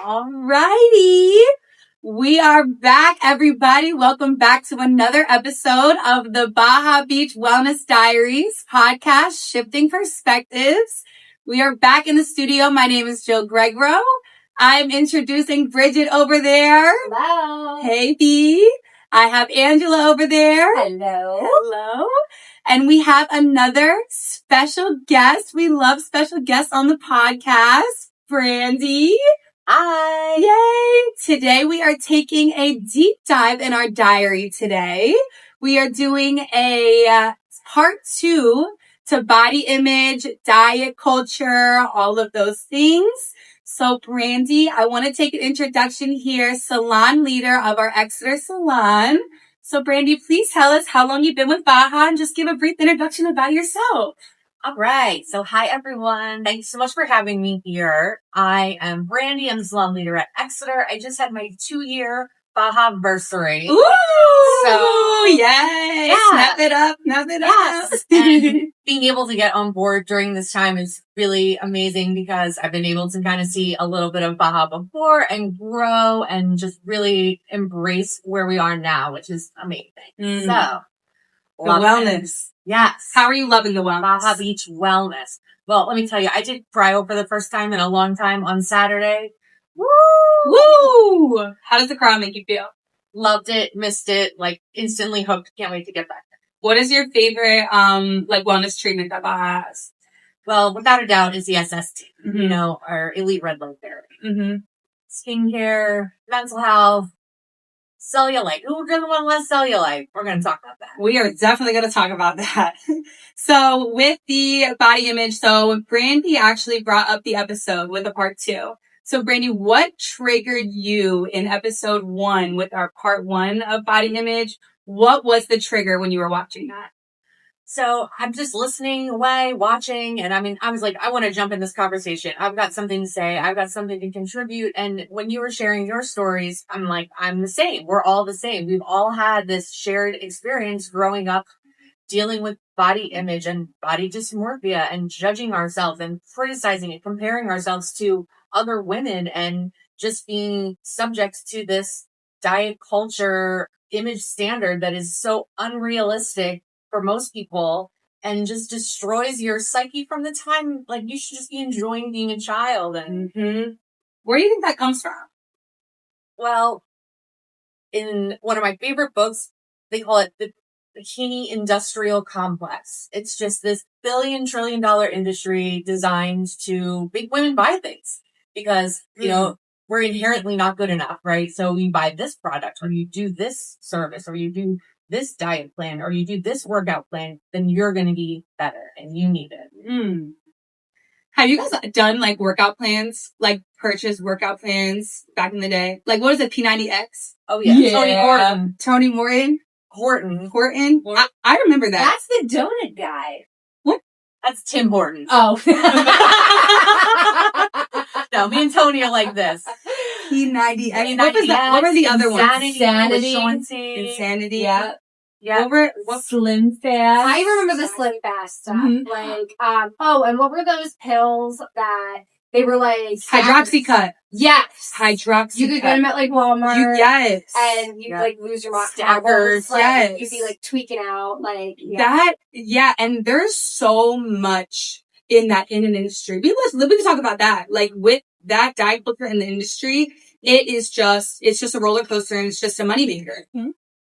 Alrighty. We are back, everybody. Welcome back to another episode of the Baja Beach Wellness Diaries podcast, Shifting Perspectives. We are back in the studio. My name is Jill Gregro. I'm introducing Bridget over there. Hello. Hey, B. I have Angela over there. Hello. Hello. And we have another special guest. We love special guests on the podcast. Brandie. Hi. Yay. Today we are taking a deep dive in our diary today. We are doing a part 2 to body image, diet culture, all of those things. So Brandie, I want to take an introduction here, salon leader of our Exeter salon. So Brandie, please tell us how long you've been with Baja and just give a brief introduction about yourself. All right. So hi, everyone. Thanks so much for having me here. I am Brandie. I'm the salon leader at Exeter. I just had my 2-year Baja-versary. Ooh! So, yay! Yeah. Snap it up. Yes. And being able to get on board during this time is really amazing because I've been able to kind of see a little bit of Baja before and grow and just really embrace where we are now, which is amazing. So, the wellness. Yes. How are you loving the wellness? Baja Beach Wellness. Well, let me tell you, I did cryo for the first time in a long time on Saturday. Woo! Woo! How does the crowd make you feel? Loved it, missed it, like instantly hooked. Can't wait to get back. What is your favorite, wellness treatment that Baja has? Well, without a doubt is the SST, Mm-hmm. you know, our elite red light therapy. Mm-hmm. Skincare, mental health, cellulite. Who doesn't want less cellulite? We're going to talk about that. We are definitely going to talk about that. So with the body image, so Brandie actually brought up the episode with a part 2. So Brandie, what triggered you in episode 1 with our part 1 of body image? What was the trigger when you were watching that? So I'm just listening away, watching, and I was like, I want to jump in this conversation. I've got something to say. I've got something to contribute. And when you were sharing your stories, I'm like, I'm the same. We're all the same. We've all had this shared experience growing up, dealing with body image and body dysmorphia and judging ourselves and criticizing and comparing ourselves to other women and just being subject to this diet culture image standard that is so unrealistic for most people and just destroys your psyche from the time, like, you should just be enjoying being a child. And Where do you think that comes from? well, in one of my favorite books, they call it the bikini industrial complex. It's just this $1 trillion industry designed to make women buy things because, you know, we're inherently not good enough, right? So you buy this product or you do this service or you do this diet plan or you do this workout plan, then you're going to be better and you need it. Have you guys done like workout plans, like purchased workout plans back in the day? Like what is it, P90X? Oh yeah. Tony Morton. Horton. I remember that. That's the donut guy. What? That's Tim Hortons. Oh. No, me and Tony are like this. P90X. What were the other ones? Insanity. Yeah. What Slim Fast? I remember the Slim Fast stuff. Like, and what were those pills that they were like Hydroxycut. Yes. Hydroxycut. You could get them at like Walmart. Yes. And you like lose your mind. Stackers. Like, yes. You'd be like tweaking out. Like and there's so much in that in an industry. We can talk about that. Like with that diet culture in the industry, it's just a roller coaster and it's just a moneymaker.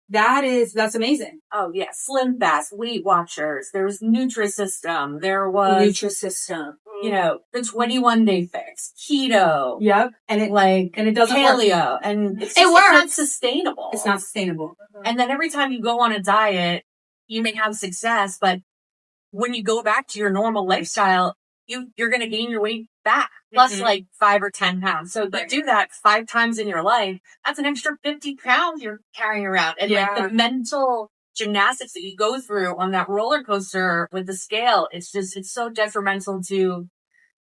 That's amazing. Oh yeah. Slim Fast, Weight Watchers. There was Nutrisystem. There was Nutrisystem. You know, the 21 Day Fix, keto. Yep. And it doesn't paleo. work. And it's works. It's not sustainable. It's not sustainable. And then every time you go on a diet, you may have success, but when you go back to your normal lifestyle, you're going to gain your weight back plus like 5 or 10 pounds. So you do that 5 times in your life. That's an extra 50 pounds you're carrying around. And like the mental gymnastics that you go through on that roller coaster with the scale, it's so detrimental to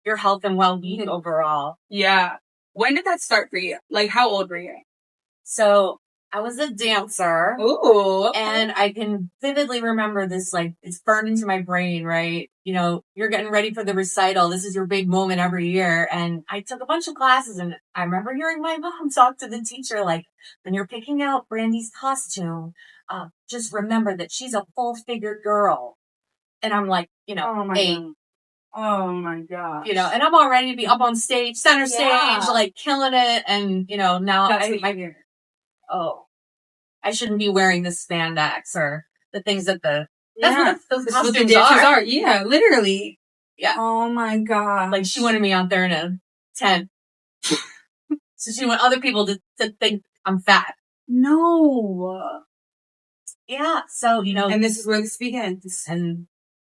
your health and well-being overall. Yeah. When did that start for you? Like, how old were you? So I was a dancer. Ooh. Okay. And I can vividly remember this, like, it's burned into my brain, right? You know, you're getting ready for the recital. This is your big moment every year. And I took a bunch of classes, and I remember hearing my mom talk to the teacher, like, when you're picking out Brandie's costume, just remember that she's a full-figured girl. And I'm like, you know, 8. God. Oh my gosh. You know, and I'm all ready to be up on stage, center stage, like killing it. And, you know, now I shouldn't be wearing the spandex or the things that that's what those costumes are. Yeah, literally. Yeah. Oh my god. Like, she wanted me out there in a tent. So she want other people to think I'm fat. No. Yeah. So, you know. And this is where this begins. And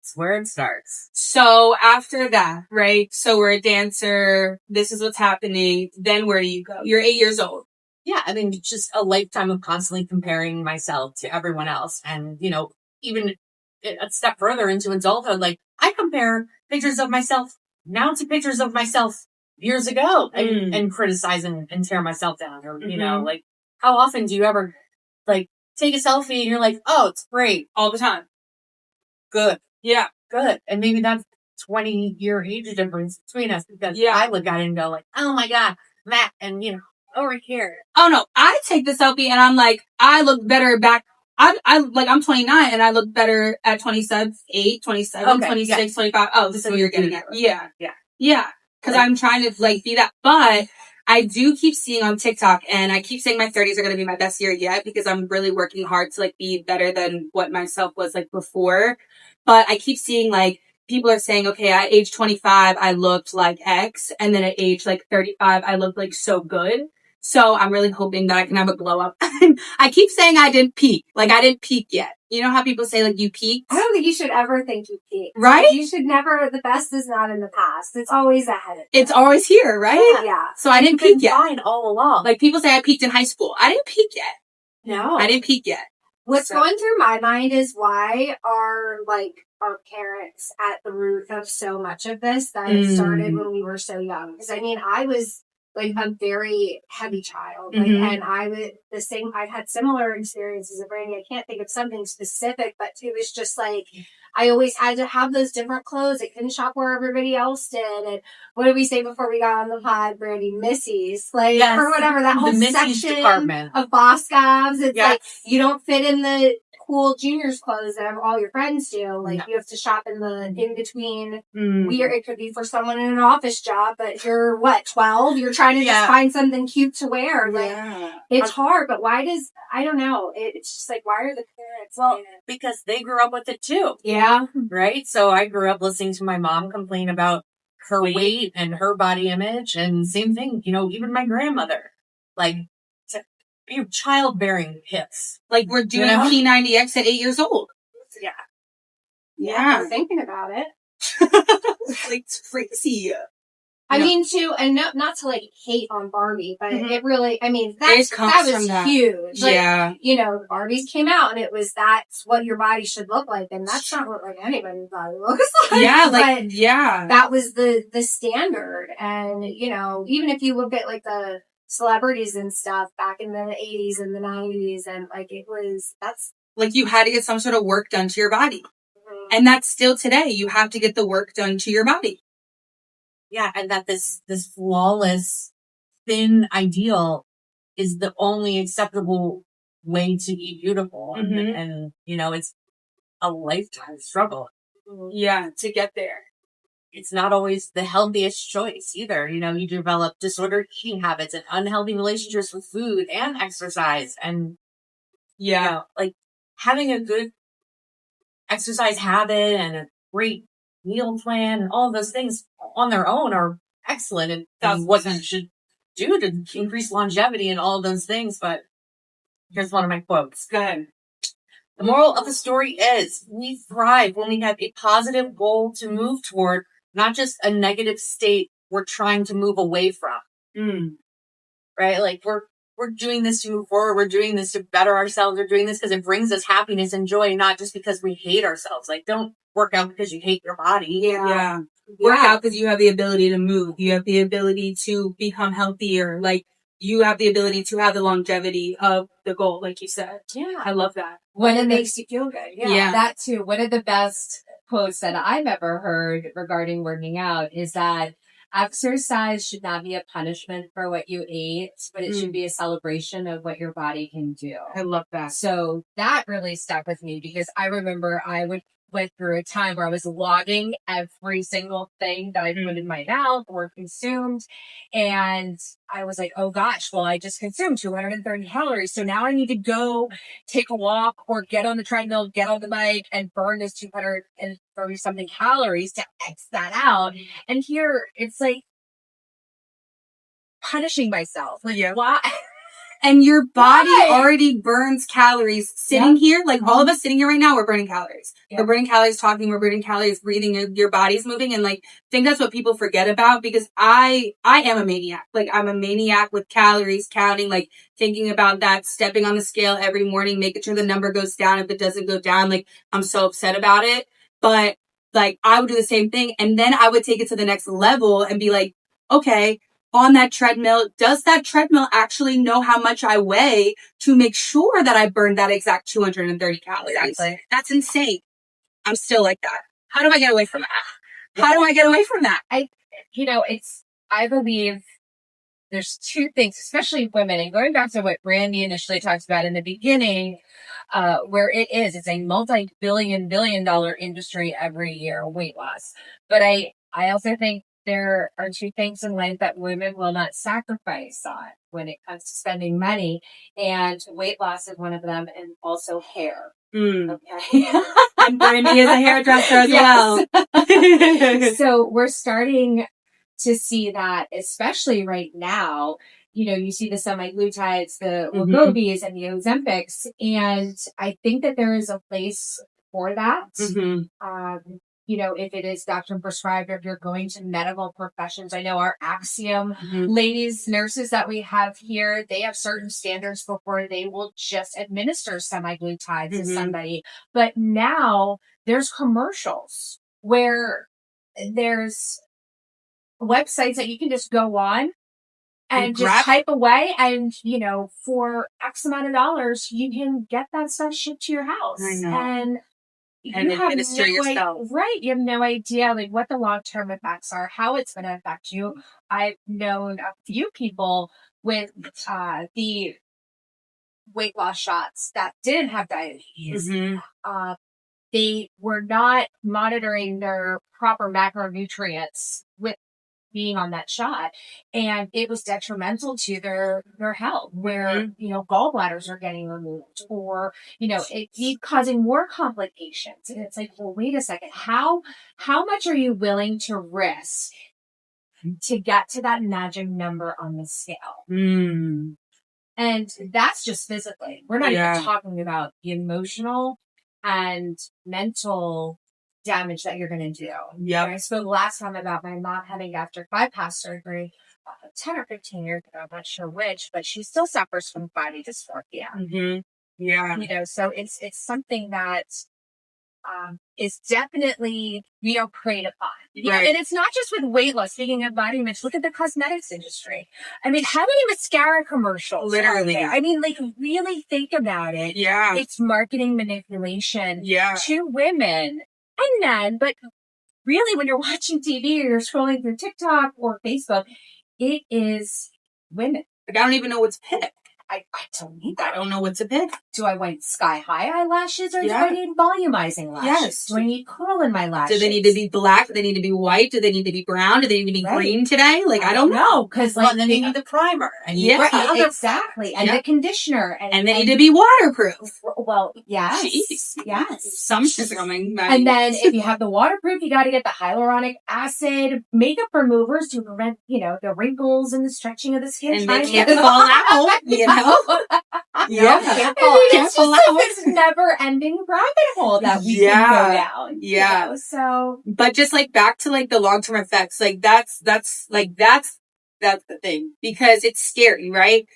it's where it starts. So after that, right? So we're a dancer. This is what's happening. Then where do you go? You're 8 years old. Yeah, I mean, just a lifetime of constantly comparing myself to everyone else. And, you know, even a step further into adulthood, like, I compare pictures of myself now to pictures of myself years ago and criticize and tear myself down. Or, you know, like, how often do you ever, like, take a selfie and you're like, oh, it's great. All the time. Good. Yeah. Good. And maybe that's 20-year age difference between us, because I look at it and go like, oh my God, Matt, and, you know, over here. Oh no, I take the selfie and I'm like, I look better back. I'm 29 and I look better at 27, 26, 25. Oh, this is what you're getting at. Yeah. Yeah. Yeah. Cause I'm trying to like be that, but I do keep seeing on TikTok, and I keep saying my 30s are going to be my best year yet, because I'm really working hard to like be better than what myself was like before. But I keep seeing like, people are saying, okay, at age 25, I looked like X. And then at age like 35, I looked like so good. So I'm really hoping that I can have a glow up. I keep saying I didn't peak. Like, I didn't peak yet. You know how people say, like, you peaked? I don't think you should ever think you peaked. Right? Like, you should never, the best is not in the past. It's always ahead of you. It's always here, right? Yeah. So I didn't peak yet. Fine all along. Like, people say I peaked in high school. I didn't peak yet. No. I didn't peak yet. What's going through my mind is, why are, like, our parents at the root of so much of this that it started when we were so young? Because, I mean, I was like a very heavy child, like, and I've had similar experiences of Brandie. I can't think of something specific, but it was just like, I always had to have those different clothes. I couldn't shop where everybody else did. And what did we say before we got on the pod, Brandie? Missy's, like, or whatever, that whole section department of Boss Gobs. It's like, you don't fit in the cool juniors clothes that all your friends do. Like, you have to shop in the in-between. It could be for someone in an office job, but you're 12? You're trying to just find something cute to wear. Like, it's hard, but I don't know. It's just like, why are the parents? Well, because they grew up with it too. Yeah. Right? So I grew up listening to my mom complain about her weight and her body image, and same thing, you know, even my grandmother, like, your childbearing hips. Like, we're doing P90X at 8 years old. Yeah. I'm thinking about it. Like, it's crazy. I mean, and not to like hate on Barbie, but it really, I mean, that was huge. Like, you know, Barbies came out and that's what your body should look like. And that's not what like anybody's body looks like. Yeah, that was the standard. And, you know, even if you look at like the celebrities and stuff back in the 80s and the 90s, and like, that's like, you had to get some sort of work done to your body. And that's still today. You have to get the work done to your body. Yeah, and that this flawless, thin ideal is the only acceptable way to be beautiful. And, you know, it's a lifetime struggle. Yeah, to get there. It's not always the healthiest choice either. You know, you develop disordered eating habits and unhealthy relationships with food and exercise. And, you know, like, having a good exercise habit and a great meal plan and all of those things on their own are excellent, and that's what you should do to increase longevity and all of those things. But here's one of my quotes. Go ahead. The moral of the story is, we thrive when we have a positive goal to move toward, not just a negative state we're trying to move away from. Right? Like, we're doing this to move forward. We're doing this to better ourselves. We're doing this because it brings us happiness and joy, not just because we hate ourselves. Like, don't work out because you hate your body. Yeah. Work out because you have the ability to move. You have the ability to become healthier. Like, you have the ability to have the longevity of the goal, like you said. Yeah. I love that. When it makes you feel good. Yeah. That too. One of the best quotes that I've ever heard regarding working out is that exercise should not be a punishment for what you ate, but it should be a celebration of what your body can do. I love that. So that really stuck with me because I remember I went through a time where I was logging every single thing that I put in my mouth or consumed. And I was like, oh gosh, well, I just consumed 230 calories. So now I need to go take a walk or get on the treadmill, get on the bike and burn those 230 something calories to X that out. And here it's like punishing myself. Like, why? And your body Why? already burns calories sitting here. Like all of us sitting here right now, we're burning calories. We're burning calories talking, we're burning calories breathing, your body's moving. And like, I think that's what people forget about because I am a maniac. Like I'm a maniac with calories, counting, like thinking about that, stepping on the scale every morning, making sure the number goes down. If it doesn't go down, like I'm so upset about it. But like I would do the same thing. And then I would take it to the next level and be like, okay, on that treadmill, does that treadmill actually know how much I weigh to make sure that I burned that exact 230 calories? Exactly. That's insane. I'm still like that. How do I get away from that? How do I get away from that? I believe there's two things, especially women, and going back to what Brandie initially talked about in the beginning, where it's a multi-billion dollar industry every year, weight loss. But I also think there are two things in life that women will not sacrifice on when it comes to spending money, and weight loss is one of them, and also hair. Okay. And Brandie is a hairdresser as well. So we're starting to see that, especially right now. You know, you see the semaglutides, the Wegovys, and the Ozempics, and I think that there is a place for that. You know, if it is doctor prescribed or if you're going to medical professions. I know our Axiom ladies, nurses that we have here, they have certain standards before they will just administer semaglutides to somebody. But now there's commercials where there's websites that you can just go on and just type away, and, you know, for X amount of dollars, you can get that stuff shipped to your house. I know. And you have administer yourself. Right. You have no idea like what the long-term effects are, how it's going to affect you. I've known a few people with the weight loss shots that didn't have diabetes. They were not monitoring their proper macronutrients with being on that shot, and it was detrimental to their health, where you know, gallbladders are getting removed, or you know, it's causing more complications. And it's like, well, wait a second, how much are you willing to risk to get to that magic number on the scale? And that's just physically. We're not even talking about the emotional and mental damage that you're going to do. Yeah. I spoke last time about my mom having gastric bypass surgery 10 or 15 years ago. I'm not sure which, but she still suffers from body dysmorphia. Yeah. You know, so it's something that is definitely, you know, preyed upon. Right. And it's not just with weight loss. Speaking of body image, look at the cosmetics industry. I mean, how many mascara commercials? Literally. I mean, like, really think about it. Yeah. It's marketing manipulation Yeah. to women and men. But really, when you're watching TV or you're scrolling through TikTok or Facebook, it is women. Like, I don't even know what to pick. I don't need that. I don't know what to pick. Do I want sky-high eyelashes, or Yeah. do I need volumizing lashes? Yes. Do I need curl in my lashes? Do they need to be black? Do they need to be white? Do they need to be brown? Do they need to be green today? Like, I don't know. Because, Well, then you need the primer. And you Yeah. the other exactly. And the conditioner. And they need to be waterproof. Well, yes. Jeez. Yes. Some shit's coming. And then if you have the waterproof, you got to get the hyaluronic acid makeup removers to prevent, you know, the wrinkles and the stretching of the skin. And they can't fall out, you know? Yeah. Can't It's fall just out. like this never-ending rabbit hole that we can go down. Yeah. You know? So, But just like back to like the long-term effects, like that's the thing, because it's scary, right?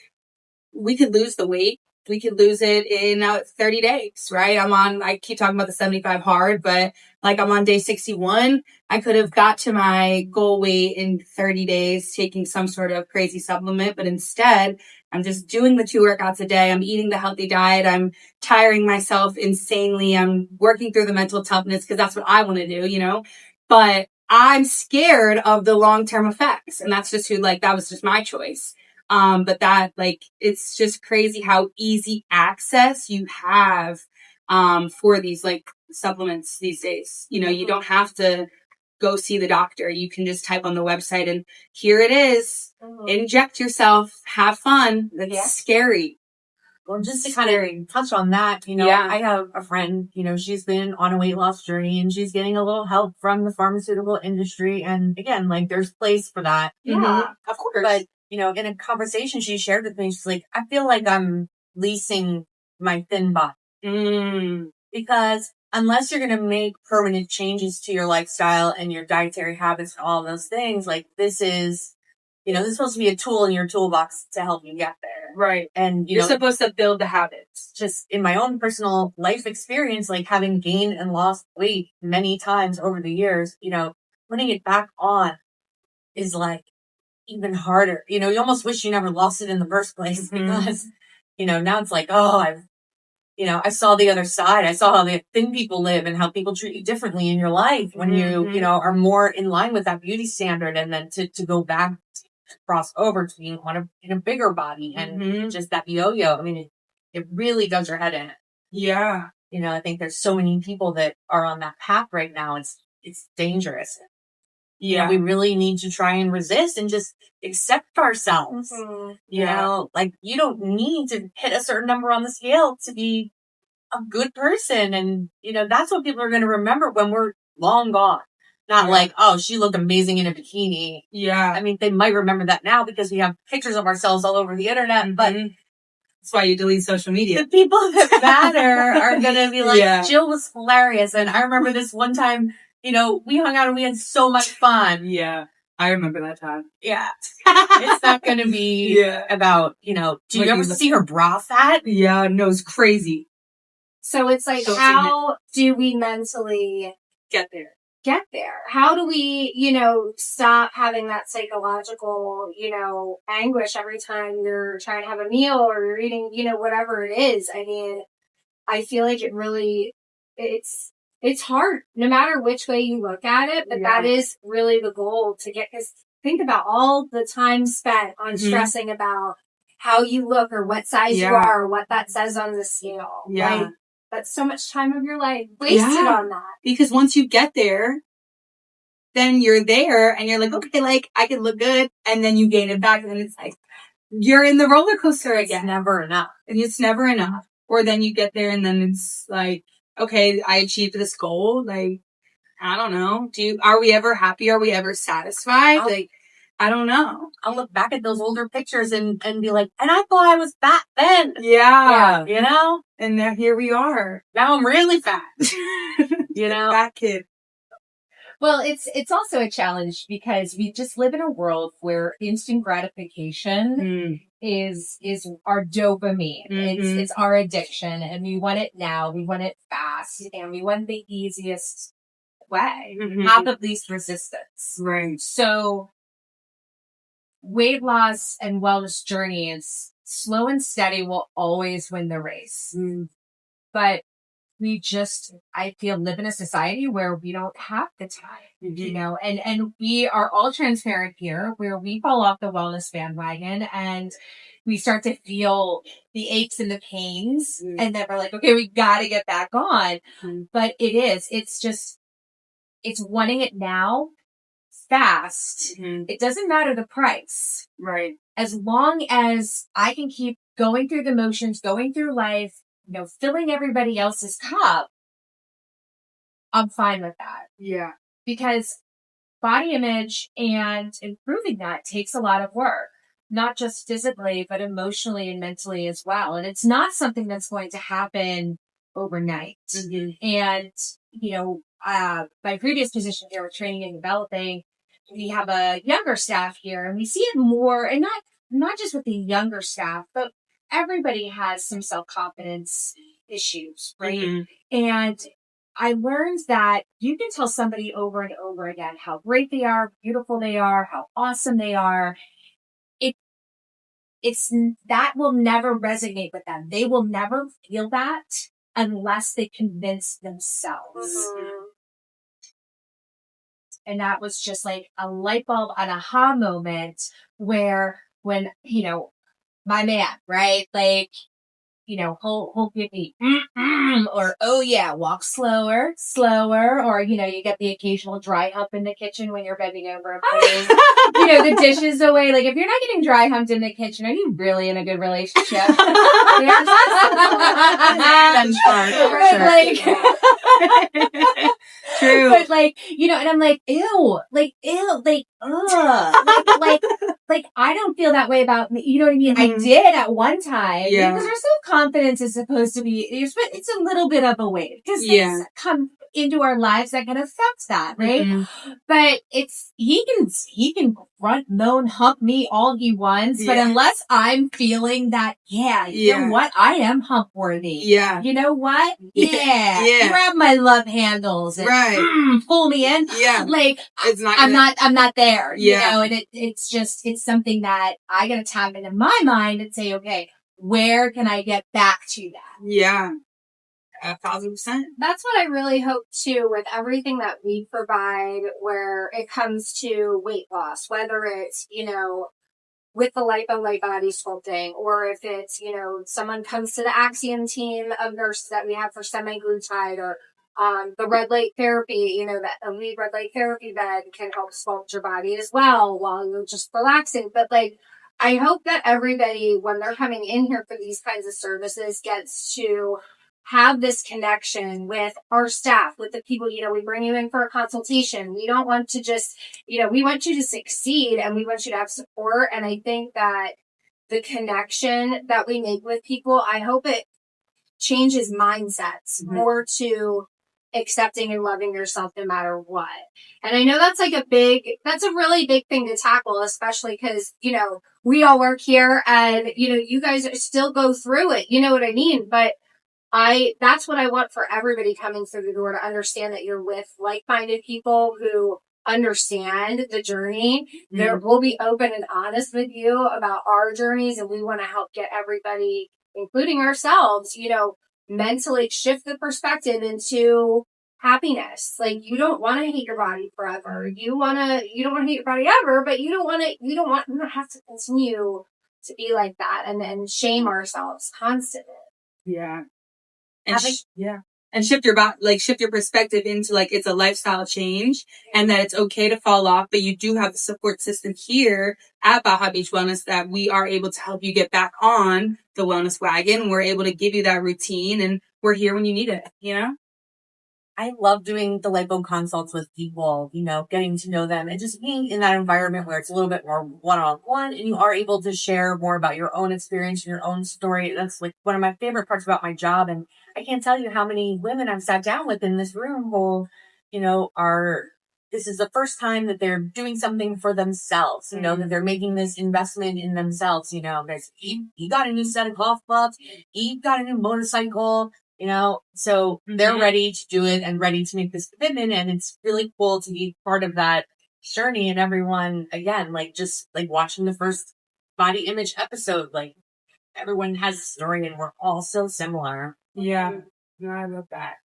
We could lose the weight we could lose it in 30 days, right? I keep talking about the 75 hard, but like I'm on day 61. I could have got to my goal weight in 30 days taking some sort of crazy supplement, but instead I'm just doing the 2 workouts a day. I'm eating the healthy diet. I'm tiring myself insanely. I'm working through the mental toughness because that's what I want to do, but I'm scared of the long-term effects. And that's just that was just my choice. But that it's just crazy how easy access you have, for these supplements these days. You don't have to go see the doctor. You can just type on the website and here it is. Inject yourself, have fun. That's scary. Well, just to kind of touch on that, I have a friend, she's been on a weight loss journey and she's getting a little help from the pharmaceutical industry. And again, there's place for that. Yeah, of course. But, in a conversation she shared with me, she's like, I feel like I'm leasing my thin body. Because unless you're going to make permanent changes to your lifestyle and your dietary habits and all those things, this is, this is supposed to be a tool in your toolbox to help you get there. Right. And, you're supposed to build the habits. Just in my own personal life experience, having gained and lost weight many times over the years, putting it back on is even harder. You almost wish you never lost it in the first place because, now it's I saw the other side. I saw how the thin people live and how people treat you differently in your life when you are more in line with that beauty standard. And then to go back, to cross over to being in a bigger body and just that yo-yo. I mean, it really does your head in. Yeah. I think there's so many people that are on that path right now. It's dangerous. Yeah. We really need to try and resist and just accept ourselves. You don't need to hit a certain number on the scale to be a good person. And, that's what people are going to remember when we're long gone. Not oh, she looked amazing in a bikini. Yeah. I mean, they might remember that now because we have pictures of ourselves all over the internet, but that's why you delete social media. The people that matter are going to be Jill was hilarious. And I remember this one time, we hung out and we had so much fun. Yeah. I remember that time. Yeah. It's not going to be about, do you ever see her bra fat? Yeah. No, it's crazy. So it's how do we mentally get there? How do we, stop having that psychological, anguish every time you're trying to have a meal or you're eating, whatever it is. I mean, I feel like it really, it's hard no matter which way you look at it, but that is really the goal to get, because think about all the time spent on stressing about how you look or what size you are or what that says on the scale. Yeah. That's so much time of your life wasted on that. Because once you get there, then you're there and you're okay, I can look good. And then you gain it back. And then it's you're in the roller coaster again. It's never enough. And it's never enough. Or then you get there and then it's okay, I achieved this goal. I don't know. Are we ever happy? Are we ever satisfied? I don't know. I'll look back at those older pictures and be and I thought I was fat then. Yeah. And now here we are. Now I'm really fat. Fat kid. Well, it's also a challenge because we just live in a world where instant gratification is our dopamine. It's our addiction and we want it now. We want it fast and we want the easiest way. Path of least resistance. Right. So weight loss and wellness journey is slow and steady will always win the race. But we I feel, live in a society where we don't have the time, and we are all transparent here where we fall off the wellness bandwagon and we start to feel the aches and the pains and then we're okay, we got to get back on. But it's wanting it now fast. It doesn't matter the price. Right. As long as I can keep going through the motions, going through life, filling everybody else's cup, I'm fine with that. Yeah. Because body image and improving that takes a lot of work, not just physically, but emotionally and mentally as well. And it's not something that's going to happen overnight. And, my previous position here with training and developing, we have a younger staff here and we see it more, and not just with the younger staff, but everybody has some self-confidence issues, right? Mm-hmm. And I learned that you can tell somebody over and over again how great they are, beautiful they are, how awesome they are. It's that will never resonate with them. They will never feel that unless they convince themselves. Mm-hmm. And that was just like a light bulb, an aha moment where when, my man, right? Like, he'll give me, or, oh yeah, walk slower, or, you get the occasional dry hump in the kitchen when you're bending over and putting, the dishes away. Like, if you're not getting dry humped in the kitchen, are you really in a good relationship? True. But and I'm like, ew, ugh. I don't feel that way about me. You know what I mean? Mm-hmm. I did at one time. Yeah. Because our self-confidence is supposed to be, it's a little bit of a weight. Because things come into our lives that can affect that, right? Mm-hmm. But he can grunt, moan, hump me all he wants. But unless I'm feeling that, you know what? I am hump worthy. Yeah. You know what? Yeah. Grab my love handles and pull me in. Yeah. Like, it's not I'm not there. Yeah. And it's something that I gotta tap into my mind and say, okay, where can I get back to that? Yeah. 1,000%. That's what I really hope too with everything that we provide where it comes to weight loss, whether it's, with the lipo light body sculpting, or if it's, someone comes to the Axiom team of nurses that we have for semaglutide, or the red light therapy, that elite red light therapy bed can help sculpt your body as well while you're just relaxing. But I hope that everybody, when they're coming in here for these kinds of services, gets to have this connection with our staff, with the people, we bring you in for a consultation. We don't want to just, we want you to succeed and we want you to have support. And I think that the connection that we make with people, I hope it changes mindsets more to accepting and loving yourself no matter what. And I know that's that's a really big thing to tackle, especially because, we all work here and, you guys still go through it. You know what I mean? But that's what I want for everybody coming through the door, to understand that you're with like-minded people who understand the journey. We'll be open and honest with you about our journeys, and we want to help get everybody, including ourselves, mentally shift the perspective into happiness. Like, you don't want to hate your body forever. You don't want to hate your body ever, but you don't have to continue to be like that and then shame ourselves constantly. Yeah. And shift your perspective into it's a lifestyle change, and that it's okay to fall off, but you do have the support system here at Baja Beach Wellness that we are able to help you get back on the wellness wagon. We're able to give you that routine, and we're here when you need it, I love doing the lipo consults with people, getting to know them and just being in that environment where it's a little bit more one-on-one and you are able to share more about your own experience and your own story. That's one of my favorite parts about my job. And I can't tell you how many women I've sat down with in this room who, this is the first time that they're doing something for themselves, that they're making this investment in themselves. He got a new set of golf clubs. He got a new motorcycle. So they're ready to do it and ready to make this commitment. And it's really cool to be part of that journey. And everyone, again, just watching the first body image episode, everyone has a story and we're all so similar. Yeah. No, I love that.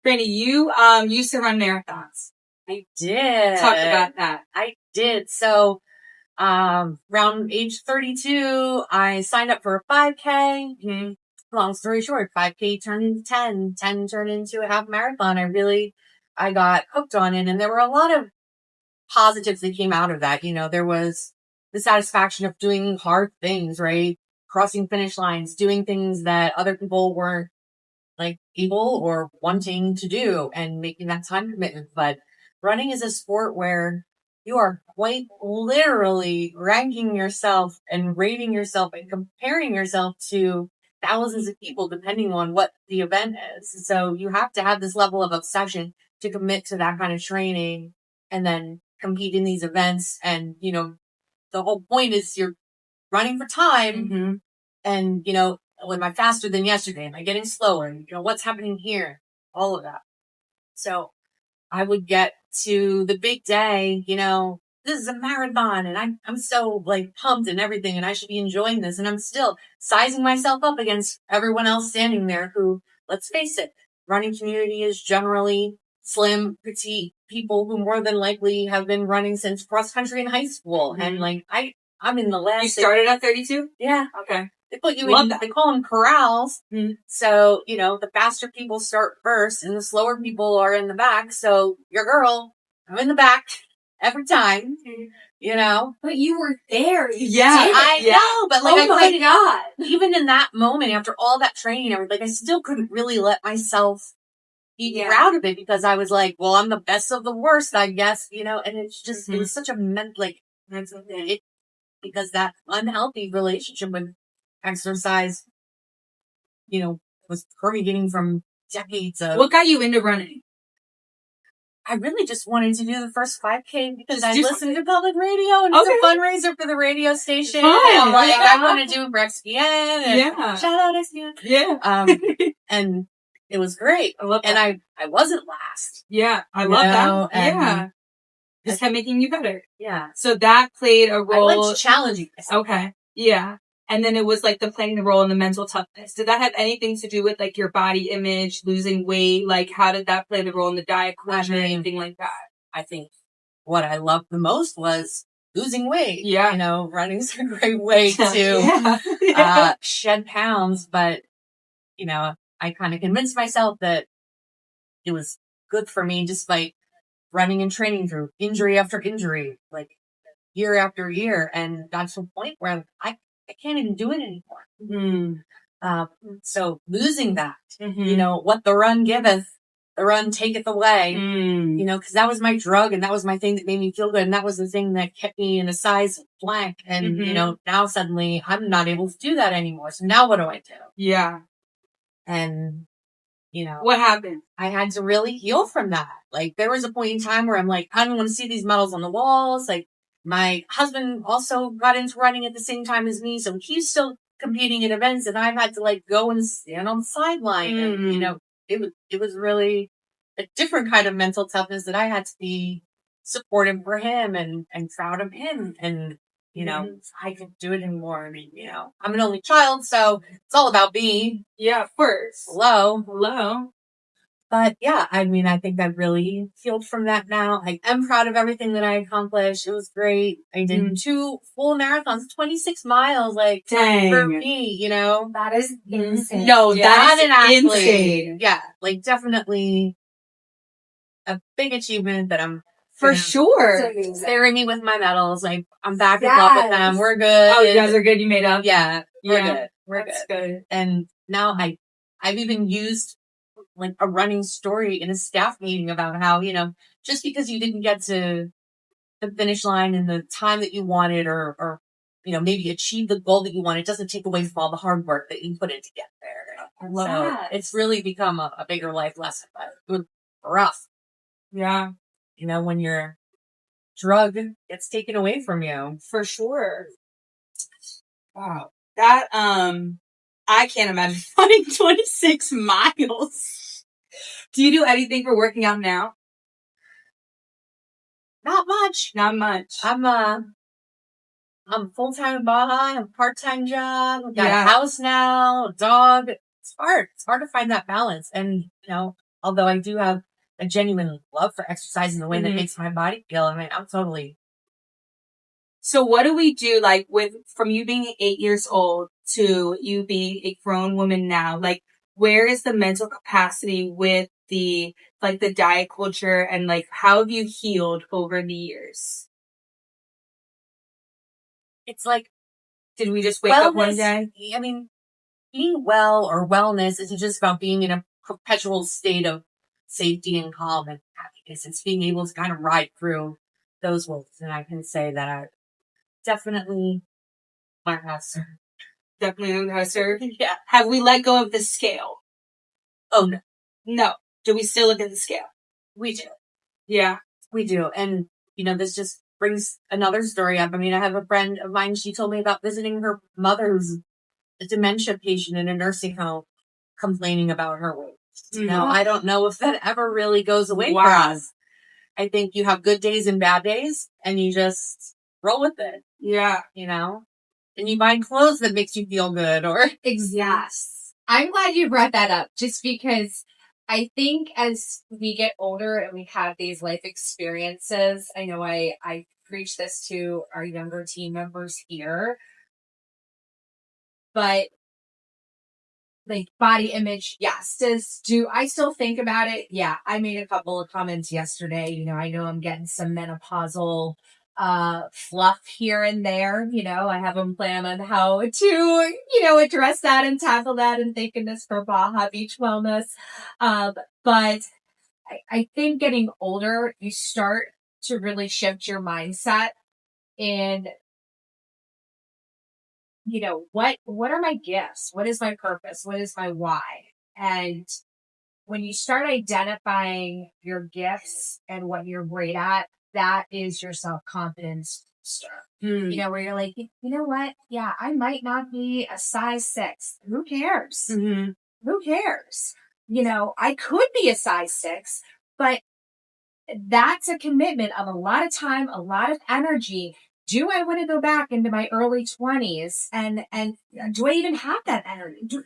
Brandie, you, used to run marathons. I did. Talk about that. I did. So, around age 32, I signed up for a 5K. Mm-hmm. Long story short, 5K turned into 10 turned into a half marathon. I got hooked on it, and there were a lot of positives that came out of that. There was the satisfaction of doing hard things, right? Crossing finish lines, doing things that other people weren't able or wanting to do, and making that time commitment. But running is a sport where you are quite literally ranking yourself and rating yourself and comparing yourself to thousands of people, depending on what the event is. So you have to have this level of obsession to commit to that kind of training and then compete in these events. And, the whole point is you're running for time, And, am I faster than yesterday? Am I getting slower? What's happening here? All of that. So I would get to the big day, this is a marathon and I'm so like pumped and everything and I should be enjoying this. And I'm still sizing myself up against everyone else standing there who, let's face it, running community is generally slim, petite people who more than likely have been running since cross country in high school. And like, I'm in the last. You started at 32? Yeah. Okay. They put you in, they call them corrals. Mm-hmm. So, the faster people start first and the slower people are in the back. So your girl, I'm in the back every time, But you were there. Yeah. I know, but like, oh my God. Even in that moment, after all that training, I still couldn't really let myself be proud of it because I was like, well, I'm the best of the worst, I guess, and it's just, it was such a because that unhealthy relationship with exercise, was permeating from decades of. What got you into running? I really just wanted to do the first 5K because I listened to public radio and it's a fundraiser for the radio station. And I want to do it for XPN. And shout out XPN. Yeah. And it was great. I love that. And I wasn't last. Yeah. I love that. And just kept making you better. Yeah. So that played a role. I liked challenging myself. Okay. Yeah. And then it was like playing the role in the mental toughness. Did that have anything to do with like your body image, losing weight? Like how did that play the role in the diet culture or anything like that? I think what I loved the most was losing weight. Yeah. Running's a great way to shed pounds. But, I kind of convinced myself that it was good for me despite running and training through injury after injury, like year after year. And got to a point where I can't even do it anymore. So losing that, what the run giveth, the run taketh away, cause that was my drug and that was my thing that made me feel good. And that was the thing that kept me in a size blank. And, now suddenly I'm not able to do that anymore. So now what do I do? Yeah. And, what happened? I had to really heal from that. Like there was a point in time where I'm like, I don't want to see these medals on the walls. Like, my husband also got into running at the same time as me, so he's still competing in events, and I've had to like go and stand on the sideline. And it was really a different kind of mental toughness that I had to be supportive for him and proud of him. And I can't do it anymore. I mean, I'm an only child, so it's all about me. Yeah, of course. Hello. But yeah, I mean, I think I've really healed from that now. I am proud of everything that I accomplished. It was great. I did 2 full marathons, 26 miles, like, dang. For me, That is insane. No, that is insane. Yeah, like, definitely a big achievement that I'm for sure. staring me with my medals. Like, I'm back in love with them. We're good. Oh, you guys are good. You made up. Yeah, we're good. We're good. And now I've even used like a running story in a staff meeting about how, just because you didn't get to the finish line in the time that you wanted or, maybe achieve the goal that you wanted, doesn't take away from all the hard work that you put in to get there. I love that. It's really become a bigger life lesson, but it was rough. Yeah. When your drug gets taken away from you. For sure. Wow. That, I can't imagine running 26 miles. Do you do anything for working out now? Not much. Not much. I'm full-time Baja. I have a part-time job. I've got a house now, a dog. It's hard. It's hard to find that balance. And, although I do have a genuine love for exercise in the way that makes my body feel, I mean, I'm totally. So what do we do, like, from you being 8 years old to you being a grown woman now? Like, where is the mental capacity with the diet culture and, like, how have you healed over the years? It's like, did we just wake up one day? I mean, being well or wellness isn't just about being in a perpetual state of safety and calm and happiness. It's being able to kind of ride through those wolves. And I can say that I definitely learned how to serve. Definitely learned how to serve? Yeah. Have we let go of the scale? Oh, no. No. Do we still look at the scale? We do. Yeah. We do. And, this just brings another story up. I mean, I have a friend of mine, she told me about visiting her mother who's a dementia patient in a nursing home complaining about her weight. Now, I don't know if that ever really goes away for us. I think you have good days and bad days, and you just roll with it. Yeah. You know? And you buy clothes that makes you feel good, or... Yes. I'm glad you brought that up, just because I think as we get older and we have these life experiences, I know I preach this to our younger team members here, but like body image, yes. Do I still think about it? Yeah. I made a couple of comments yesterday. You know, I know I'm getting some menopausal fluff here and there. You know, I have them plan on how to, you know, address that and tackle that, and thinking this for Baja Beach Wellness. But I think getting older, you start to really shift your mindset in, you know, what are my gifts? What is my purpose? What is my why? And when you start identifying your gifts and what you're great at, that is your self-confidence booster. You know, where you're like, you know what? Yeah, I might not be a size 6. Who cares? Who cares? You know, I could be a size 6, but that's a commitment of a lot of time, a lot of energy. Do I want to go back into my early 20s and do I even have that energy? Do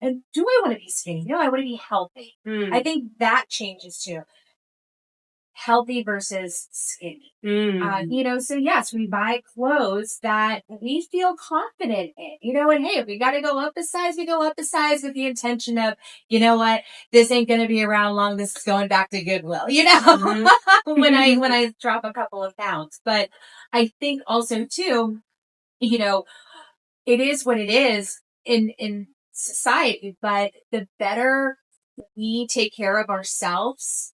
I want to be skinny? No, I want to be healthy. I think that changes too. Healthy versus skinny. You know, so yes, we buy clothes that we feel confident in, you know, and hey, if we got to go up a size, we go up a size with the intention of, you know what, this ain't going to be around long. This is going back to Goodwill, you know, when I drop a couple of pounds. But I think also too, you know, it is what it is in society, but the better we take care of ourselves,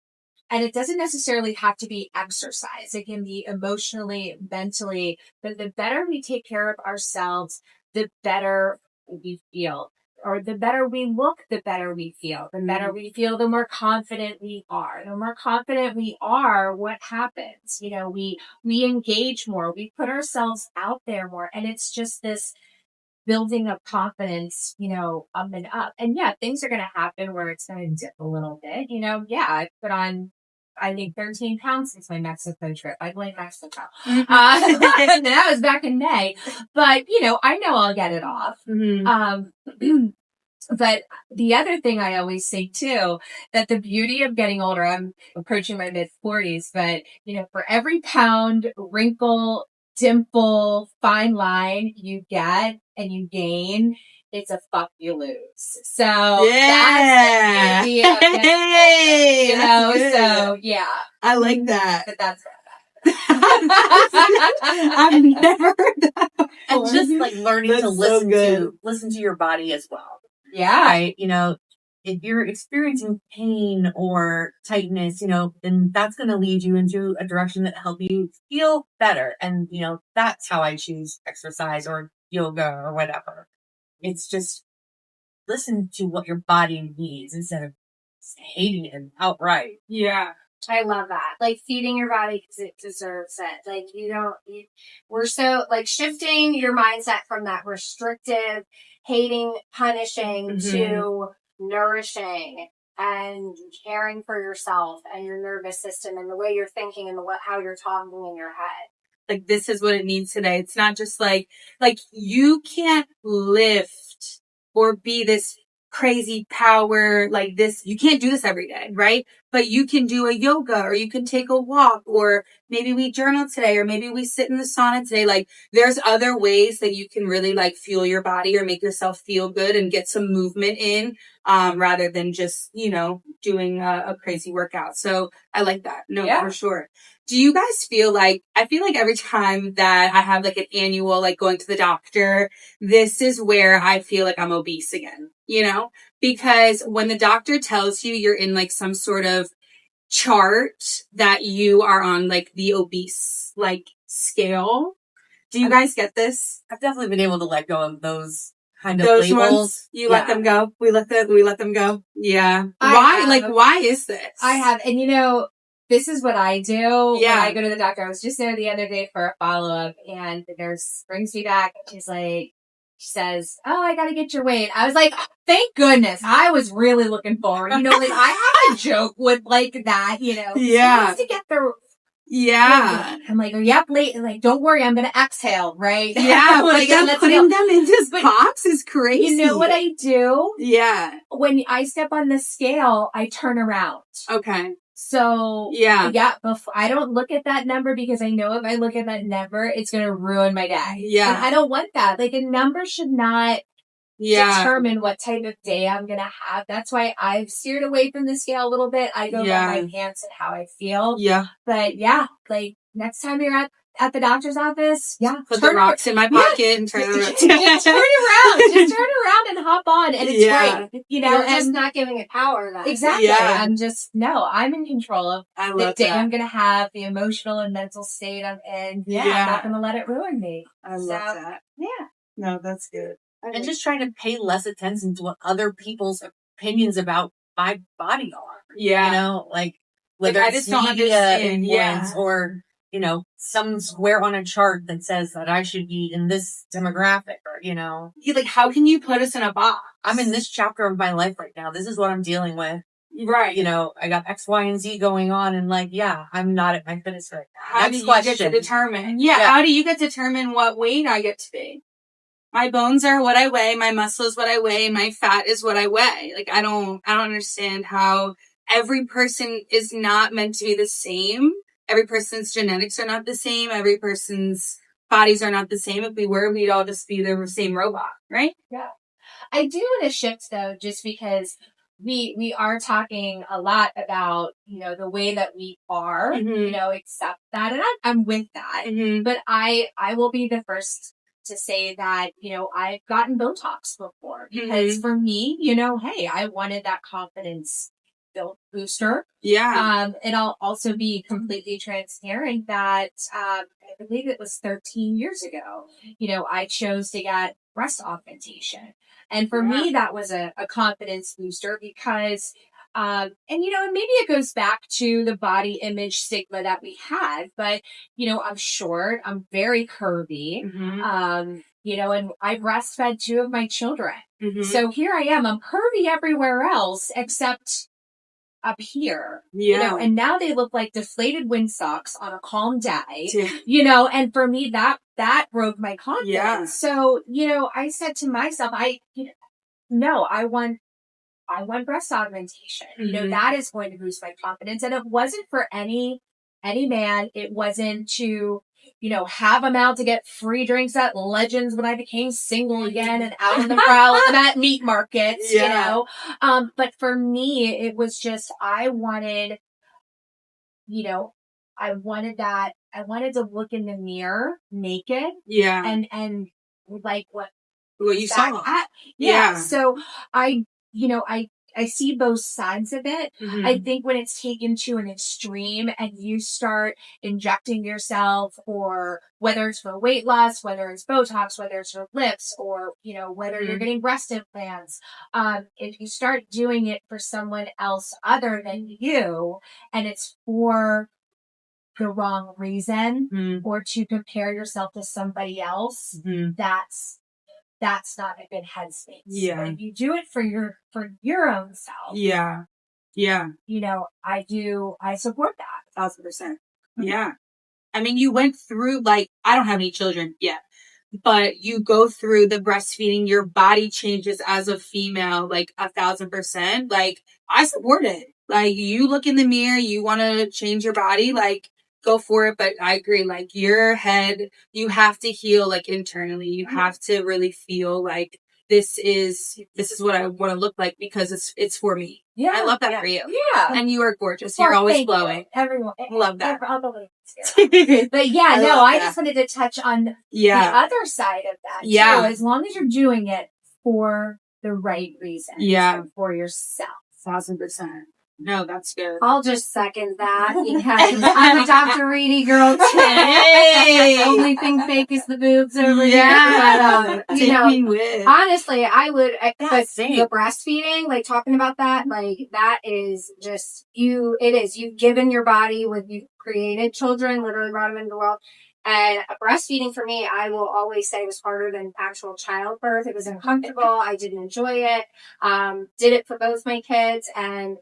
and it doesn't necessarily have to be exercise. It can be emotionally, mentally, but the better we take care of ourselves, the better we feel. Or the better we look, the better we feel. The better we feel, the more confident we are. The more confident we are, what happens? You know, we engage more. We put ourselves out there more. And it's just this building of confidence, you know, up and up. And yeah, things are going to happen where it's going to dip a little bit. You know, yeah, I put on, I think 13 pounds since my Mexico trip. I blame Mexico. That was back in May. But, you know I'll get it off. But the other thing I always say too, that the beauty of getting older, I'm approaching my mid 40s, but you know, for every pound, wrinkle, dimple, fine line you get and you gain, it's a fuck you lose. So that's the beauty of getting older, you know, so yeah. I like that. But that's I've never heard that before. And just like learning to listen to your body as well. Yeah. Right. You know, if you're experiencing pain or tightness, you know, then that's going to lead you into a direction that help you feel better. And, you know, that's how I choose exercise or yoga or whatever. It's just listen to what your body needs instead of hating it outright. Yeah. I love that. Like feeding your body because it deserves it. Like we're so like shifting your mindset from that restrictive, hating, punishing to nourishing and caring for yourself and your nervous system and the way you're thinking and how you're talking in your head. Like this is what it needs today. It's not just like you can't lift or be this crazy power like this. You can't do this every day, right? But you can do a yoga or you can take a walk or maybe we journal today or maybe we sit in the sauna today. Like there's other ways that you can really like fuel your body or make yourself feel good and get some movement in, rather than just, you know, doing a crazy workout. So I like that. No, for sure. Do you guys feel like, I feel like every time that I have like an annual, like going to the doctor, this is where I feel like I'm obese again, you know, because when the doctor tells you you're in like some sort of chart that you are on like the obese like scale. Do you guys get this? I've definitely been able to let go of those kind of those labels. Ones, you let them go. We let them go. Yeah. Why is this? I have, and you know, this is what I do when I go to the doctor. I was just there the other day for a follow-up and the nurse brings me back and she's like, she says, "Oh, I gotta get your weight." I was like, thank goodness. I was really looking forward. You know, like I have a joke with like that, you know. Yeah. Just to get the Yeah. I'm like, oh, yep, late. Like, don't worry, I'm gonna exhale, right? Yeah, but Like, yeah, let's putting go. them in this box is crazy. You know what I do? Yeah. When I step on the scale, I turn around. Okay. So, Yeah. before, I don't look at that number because I know if I look at that number, it's going to ruin my day. Yeah. And I don't want that. Like, a number should not determine what type of day I'm going to have. That's why I've steered away from the scale a little bit. I go by my pants and how I feel. Yeah. But like, next time you're at the doctor's office, put the rocks in my pocket and turn around. Just turn around. Just turn around and hop on, and it's great. You know, you're just not giving it power. Then. Exactly. Yeah. I'm in control of the day I'm going to have, the emotional and mental state I'm in. I'm not going to let it ruin me. I love that. Yeah. No, that's good. And just trying to pay less attention to what other people's opinions about my body are. Yeah. You know, like whether I just don't understand. influence or, you know, some square on a chart that says that I should be in this demographic or, you know. Like, how can you put us in a box? I'm in this chapter of my life right now. This is what I'm dealing with. Right. You know, I got X, Y, and Z going on and like, I'm not at my fittest right now. How do you get to determine? How do you get to determine what weight I get to be? My bones are what I weigh. My muscle is what I weigh. My fat is what I weigh. Like, I don't understand how every person is not meant to be the same. Every person's genetics are not the same. Every person's bodies are not the same. If we were, we'd all just be the same robot, right? Yeah. I do want to shift though, just because we are talking a lot about, you know, the way that we are, you know, accept that. And I'm with that. But I will be the first to say that, you know, I've gotten Botox before because for me, you know, hey, I wanted that confidence booster. Yeah. And I'll also be completely transparent that, I believe it was 13 years ago, you know, I chose to get breast augmentation. And for me, that was a confidence booster because, and you know, and maybe it goes back to the body image stigma that we had, but you know, I'm short, I'm very curvy, you know, and I breastfed 2 of my children. So here I am, I'm curvy everywhere else except up here, you know, and now they look like deflated windsock on a calm day, you know, and for me, that broke my confidence. Yeah. So, you know, I said to myself, I want breast augmentation. You know, that is going to boost my confidence. And it wasn't for any man. It wasn't to, you know, have them out to get free drinks at Legends when I became single again and out on the prowl and at meat markets, you know. But for me, it was just, I wanted to look in the mirror naked. Yeah. And like what you saw. So I see both sides of it. I think when it's taken to an extreme and you start injecting yourself, or whether it's for weight loss, whether it's Botox, whether it's for lips, or, you know, whether you're getting breast implants, if you start doing it for someone else other than you, and it's for the wrong reason, or to compare yourself to somebody else, that's not a good headspace. But if you do it for your own self. You know, I support that. 1,000%. Yeah. I mean, you went through, like, I don't have any children yet, but you go through the breastfeeding, your body changes as a female, like 1,000%. Like, I support it. Like, you look in the mirror, you want to change your body, like, go for it. But I agree, like, your head, you have to heal, like, internally. You have to really feel like this is what I want to look like because it's for me. Yeah. I love that for you. Yeah. And you are gorgeous. You're always glowing. Everyone. Love that. But yeah, I just wanted to touch on the other side of that too. As long as you're doing it for the right reason. Yeah. For yourself. 1,000%. No, that's good. I'll just second that because I'm a Dr. Reedy girl too. The only thing fake is the boobs over here. But, you know, honestly, I would, the breastfeeding, like talking about that, like that is just you've given your body what you've created children, literally brought them into the world. And breastfeeding for me, I will always say, was harder than actual childbirth. It was uncomfortable. I didn't enjoy it. Did it for both my kids. And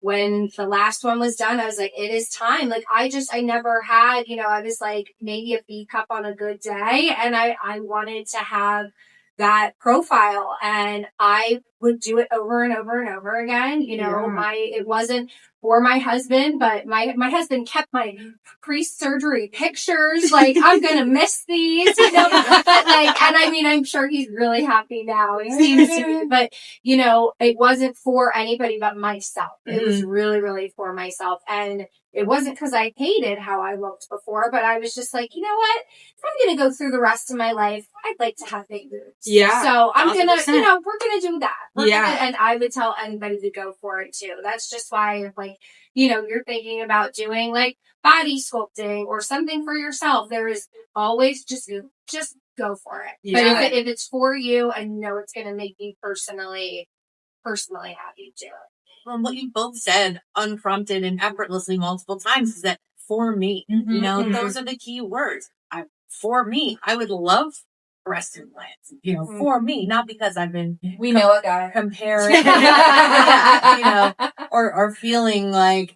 when the last one was done, I was like, it is time. Like, I never had, I was like maybe a B cup on a good day. And I wanted to have that profile, and I would do it over and over and over again. It wasn't for my husband, but my husband kept my pre-surgery pictures. Like, I'm going to miss these, but and I mean, I'm sure he's really happy now. He seems to be, but it wasn't for anybody but myself. It was really, really for myself. And it wasn't because I hated how I looked before, but I was just like, you know what? If I'm going to go through the rest of my life, I'd like to have big boobs. Yeah. So I'm going to, we're going to do that. Yeah. And I would tell anybody to go for it too. That's just why, like, you're thinking about doing like body sculpting or something for yourself. There is always just go for it. Yeah. But if it's for you and it's going to make you personally happy, do it. Well, what you both said unprompted and effortlessly multiple times is that for me, those are the key words. For me, I would love breast implants, for me, not because I've been, we know a guy comparing, or feeling like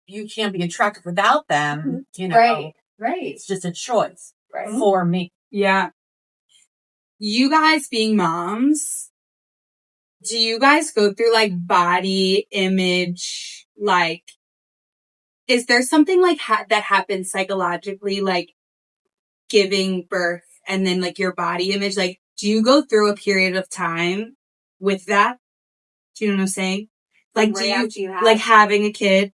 you can't be attractive without them, Right. It's just a choice Right. for me. Yeah. You guys being moms, do you guys go through like body image, like, is there something like that happens psychologically, like giving birth and then like your body image? Like, do you go through a period of time with that? Do you know what I'm saying? Like, do you like having a kid?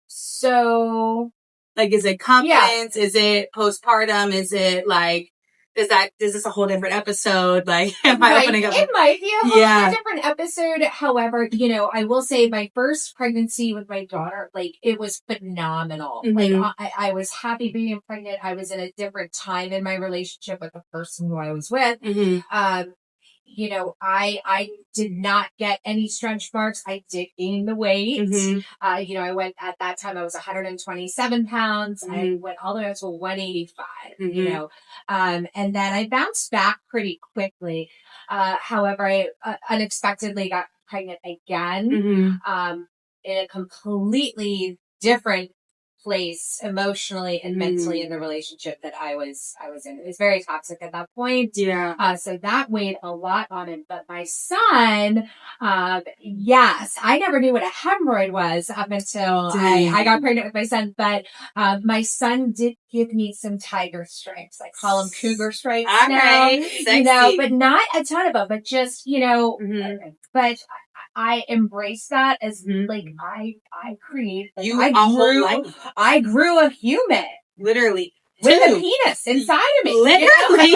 So, like, is it confidence? Yeah. Is it postpartum? Is it like, is this a whole different episode? Like, am I opening up? It might be a whole different episode. However, I will say my first pregnancy with my daughter, like, it was phenomenal. Mm-hmm. Like, I was happy being pregnant. I was in a different time in my relationship with the person who I was with. Mm-hmm. I did not get any stretch marks. I did gain the weight. Mm-hmm. I went at that time, I was 127 pounds. Mm-hmm. I went all the way up to 185, mm-hmm. And then I bounced back pretty quickly. However, I unexpectedly got pregnant again, mm-hmm. In a completely different place emotionally and mentally in the relationship that I was in. It was very toxic at that point. Yeah. So that weighed a lot on it. But my son, yes, I never knew what a hemorrhoid was up until I got pregnant with my son. But my son did give me some tiger stripes. I call them cougar stripes now. Sexy. But not a ton of them, but just, but I embrace that as like I created. Like, I grew a human, literally, with a penis inside of me. Literally,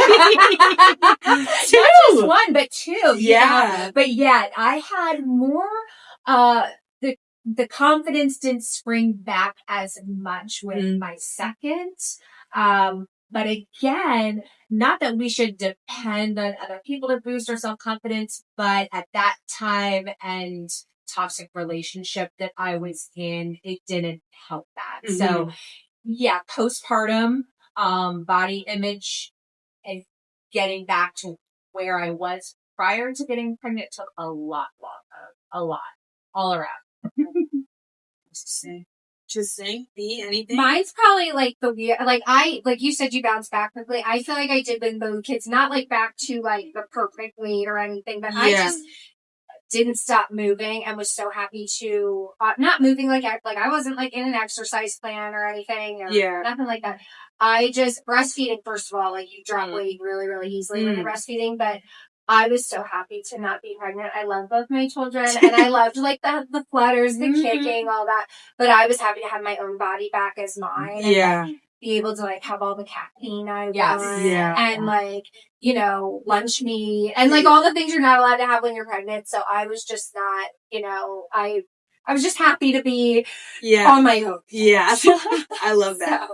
not just one, but two. Yeah, but yet I had more. The confidence didn't spring back as much with my second. But again, not that we should depend on other people to boost our self-confidence, but at that time and toxic relationship that I was in, it didn't help that. Mm-hmm. So yeah, postpartum, body image and getting back to where I was prior to getting pregnant took a lot longer, all around. Just saying, be anything. Mine's probably like the weird, like you said, you bounced back quickly. I feel like I did with both kids, not like back to like the perfect weight or anything, but I just didn't stop moving and was so happy to, not moving like I wasn't like in an exercise plan or anything or nothing like that. I just, breastfeeding, first of all, like you drop weight really, really easily when you're breastfeeding, but I was so happy to not be pregnant. I love both my children and I loved like the flutters, the kicking, all that. But I was happy to have my own body back as mine. And, like, be able to like have all the caffeine I want. And like, lunch meat and like all the things you're not allowed to have when you're pregnant. So I was just not, I was just happy to be on my own. Yeah. I love that.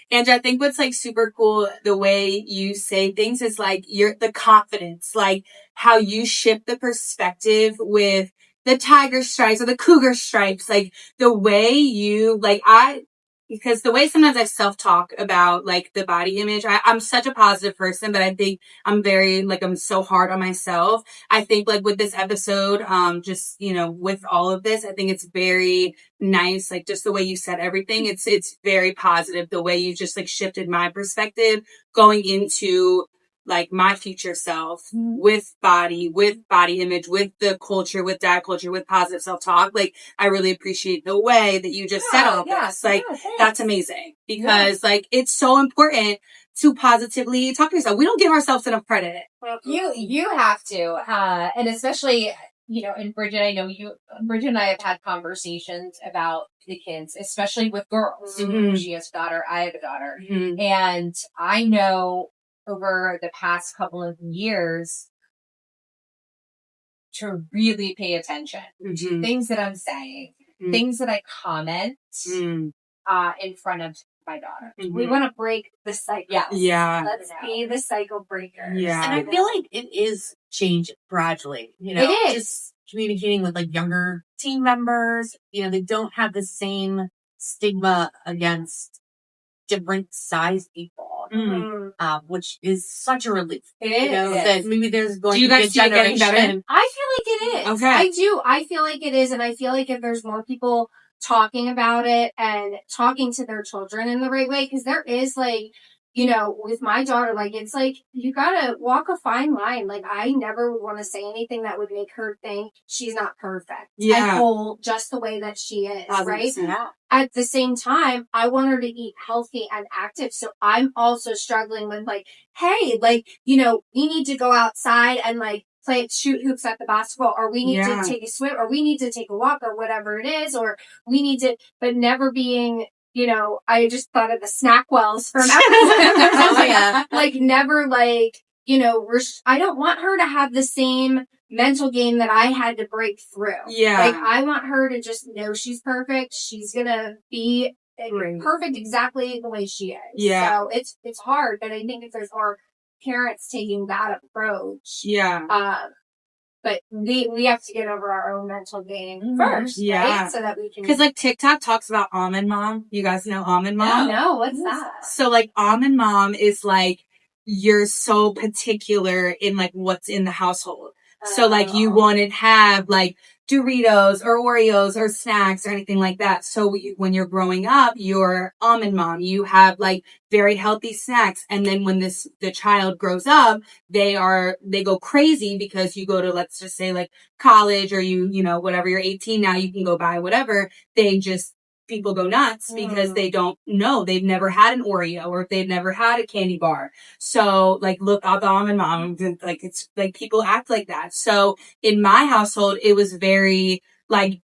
And I think what's like super cool, the way you say things is like the confidence, like how you shift the perspective with the tiger stripes or the cougar stripes, like the way you, like because the way sometimes I self-talk about like the body image, I'm such a positive person, but I think I'm very, like, I'm so hard on myself. I think like with this episode, just, you know, with all of this, I think it's very nice. Like just the way you said everything, it's very positive. The way you just like shifted my perspective going into like my future self with body image, with the culture, with diet culture, with positive self-talk. Like, I really appreciate the way that you just said all this. Like, that's amazing because like, it's so important to positively talk to yourself. We don't give ourselves enough credit. You have to, and especially, you know, and Bridget, I know Bridget and I have had conversations about the kids, especially with girls. She has a daughter, I have a daughter, and I know over the past couple of years to really pay attention to things that I'm saying, things that I comment in front of my daughter. We want to break the cycle. Yeah. Let's be the cycle breakers. Yeah. And I feel like it is changed gradually, you know. It is. Just communicating with like younger team members, you know, they don't have the same stigma against different size people, which is such a relief. It is. You know, that maybe there's going to be a see it getting better? generation. I feel like it is. Okay. I do. I feel like it is. And I feel like if there's more people talking about it and talking to their children in the right way, because there is like, you know, with my daughter, like, it's like, you gotta walk a fine line. Like, I never would want to say anything that would make her think she's not perfect. Yeah. And whole just the way that she is, right? Yeah. At the same time, I want her to eat healthy and active. So I'm also struggling with like, hey, like, you know, we need to go outside and like shoot hoops at the basketball, or we need to take a swim, or we need to take a walk, or whatever it is, or we need to, but never being, you know, I just thought of the snack wells from like never like, you know, I don't want her to have the same mental game that I had to break through. Yeah. Like, I want her to just know she's perfect. She's gonna be perfect exactly the way she is. Yeah. So it's hard, but I think if there's more parents taking that approach. Yeah. But we have to get over our own mental game first, right? So that we can. Because like TikTok talks about Almond Mom. You guys know Almond Mom? No, what's that? So like Almond Mom is like, you're so particular in like what's in the household. So like you wouldn't have like Doritos or Oreos or snacks or anything like that. So when you're growing up, you're Almond Mom. You have like very healthy snacks. And then when the child grows up, they go crazy because you go to, let's just say like college, or you know, whatever, you're 18 now, you can go buy whatever. People go nuts because they don't know. They've never had an Oreo, or they've never had a candy bar. So like, look up Almond Mom. Like, it's like people act like that. So in my household, it was very like,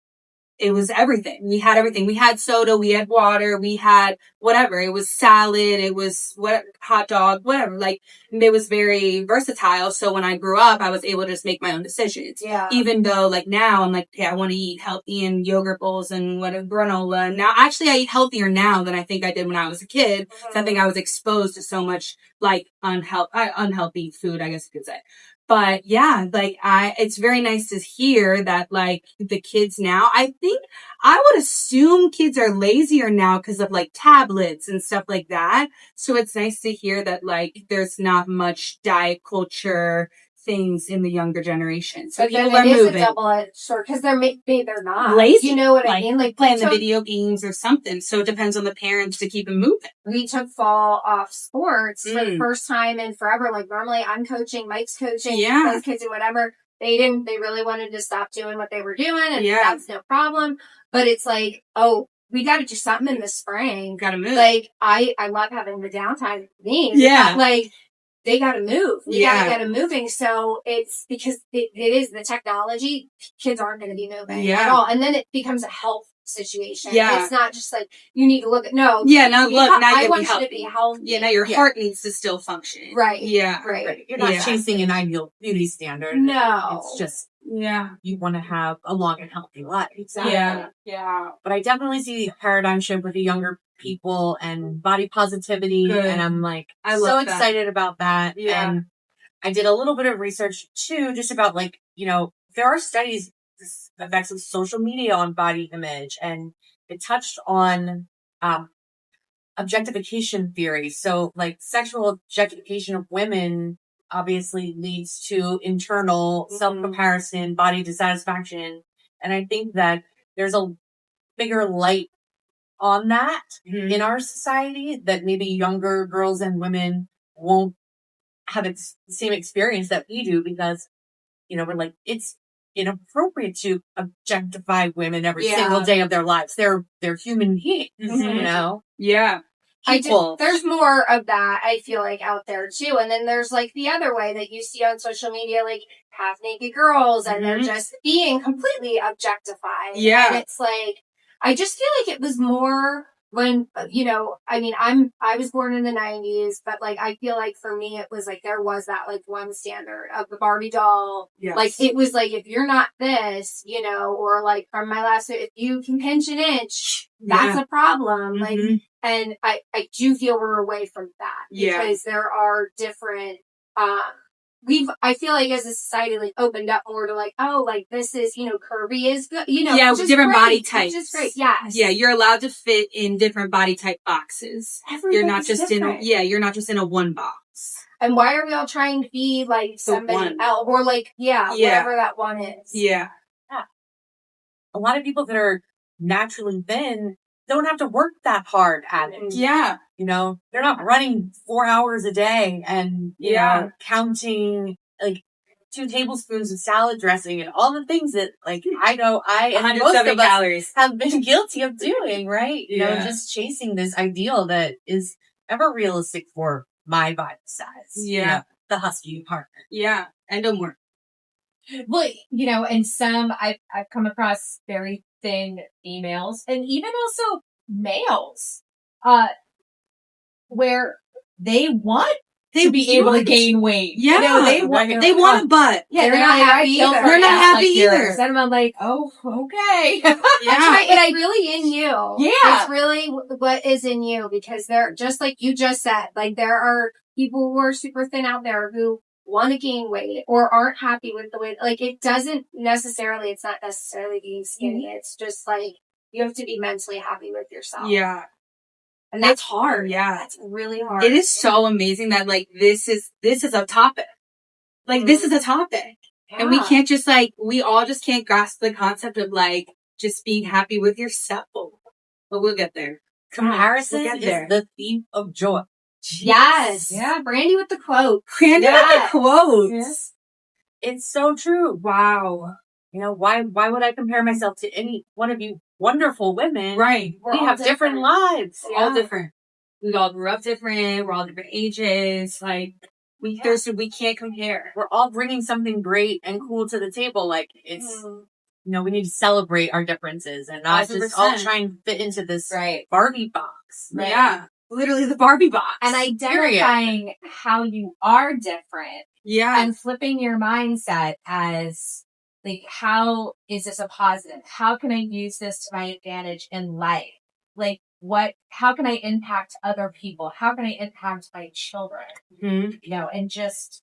it was everything. We had everything. We had soda, we had water, we had whatever. It was salad, it was hot dog, whatever. Like, it was very versatile. So when I grew up, I was able to just make my own decisions. Yeah. Even though like now I'm like, I want to eat healthy and yogurt bowls and granola. Now, actually, I eat healthier now than I think I did when I was a kid. So I think I was exposed to so much like unhealthy food, I guess you could say. But yeah, like it's very nice to hear that like the kids now, I think I would assume kids are lazier now because of like tablets and stuff like that. So it's nice to hear that like there's not much diet culture things in the younger generation. So but people then are it is moving. a double-edged sword because they're not Lazy. You know what I Like, mean? Like playing the video games or something. So it depends on the parents to keep them moving. We took fall off sports for the first time in forever. Like normally I'm coaching, Mike's coaching, both kids and whatever. They really wanted to stop doing what they were doing, and that's no problem. But it's like, we got to do something in the spring. Got to move. Like I love having the downtime with me. Yeah. Like they got to move. We got to get them moving. So it's because it is the technology. Kids aren't going to be moving at all. And then it becomes a health situation. Yeah. It's not just like, you need to look at, now I want you to be healthy. Yeah, now your heart needs to still function. Right. Yeah. Right. You're not chasing an ideal beauty standard. No. It's just, yeah, you want to have a long and healthy life. Exactly. Yeah. But I definitely see the paradigm shift with the younger people and body positivity. Good. And I'm like, so excited about that. Yeah. And I did a little bit of research too, just about like, you know, there are studies the effects of social media on body image, and it touched on objectification theory. So like sexual objectification of women obviously leads to internal self-comparison, body dissatisfaction. And I think that there's a bigger light on that in our society that maybe younger girls and women won't have the same experience that we do, because, we're like, it's inappropriate to objectify women every single day of their lives. They're human beings, Yeah. There's more of that, I feel like, out there too. And then there's like the other way that you see on social media, like half naked girls, and they're just being completely objectified. Yeah. And it's like, I just feel like it was more when, I was born in the 90s, but like, I feel like for me, it was like, there was that like one standard of the Barbie doll. Yes. Like, it was like, if you're not this, or like from my last, if you can pinch an inch, that's a problem. Like, and I do feel we're away from that because there are different, I feel like as a society, like opened up more to like, oh, like this is, curvy is good, different body types. Which is great. Yes. Yeah. You're allowed to fit in different body type boxes. You're not just different. you're not just in a one box. And why are we all trying to be like somebody else or like, whatever that one is? Yeah. A lot of people that are naturally thin don't have to work that hard at it. Yeah. They're not running 4 hours a day and, counting like 2 tablespoons of salad dressing and all the things that like I know and most of us have been guilty of doing, right? Just chasing this ideal that is ever realistic for my body size. Yeah. The husky partner. Yeah. And no more. Well, and some I've come across very thin females and even also males, where they want to be able to gain weight. Yeah. They want a butt. Yeah, they're not happy either. They're not happy either. And I'm like, oh, okay. Yeah. It's really in you. Yeah. It's really what is in you, because they're just like you just said, like there are people who are super thin out there who want to gain weight or aren't happy with the weight. Like it's not necessarily being skinny. It's just like you have to be mentally happy with yourself. Yeah. And that's hard. Yeah. That's really hard. It is so amazing that like this is a topic. Like this is a topic. Yeah. And we can't just like, we all just can't grasp the concept of like just being happy with yourself. But we'll get there. Comparison is the thief of joy. Yes. Yeah. Brandie with the quote. Brandie with the quote. Yes. It's so true. Wow. Why would I compare myself to any one of you wonderful women? Right. We have different lives. We're all different. We all grew up different. We're all different ages. Like, we can't compare. We're all bringing something great and cool to the table. Like, it's, we need to celebrate our differences and not 100%. Just all try and fit into this Barbie box. Right? Yeah. Literally the Barbie box. And identifying how you are different. Yeah. And flipping your mindset as, like, how is this a positive? How can I use this to my advantage in life? Like, how can I impact other people? How can I impact my children? Mm-hmm. And just,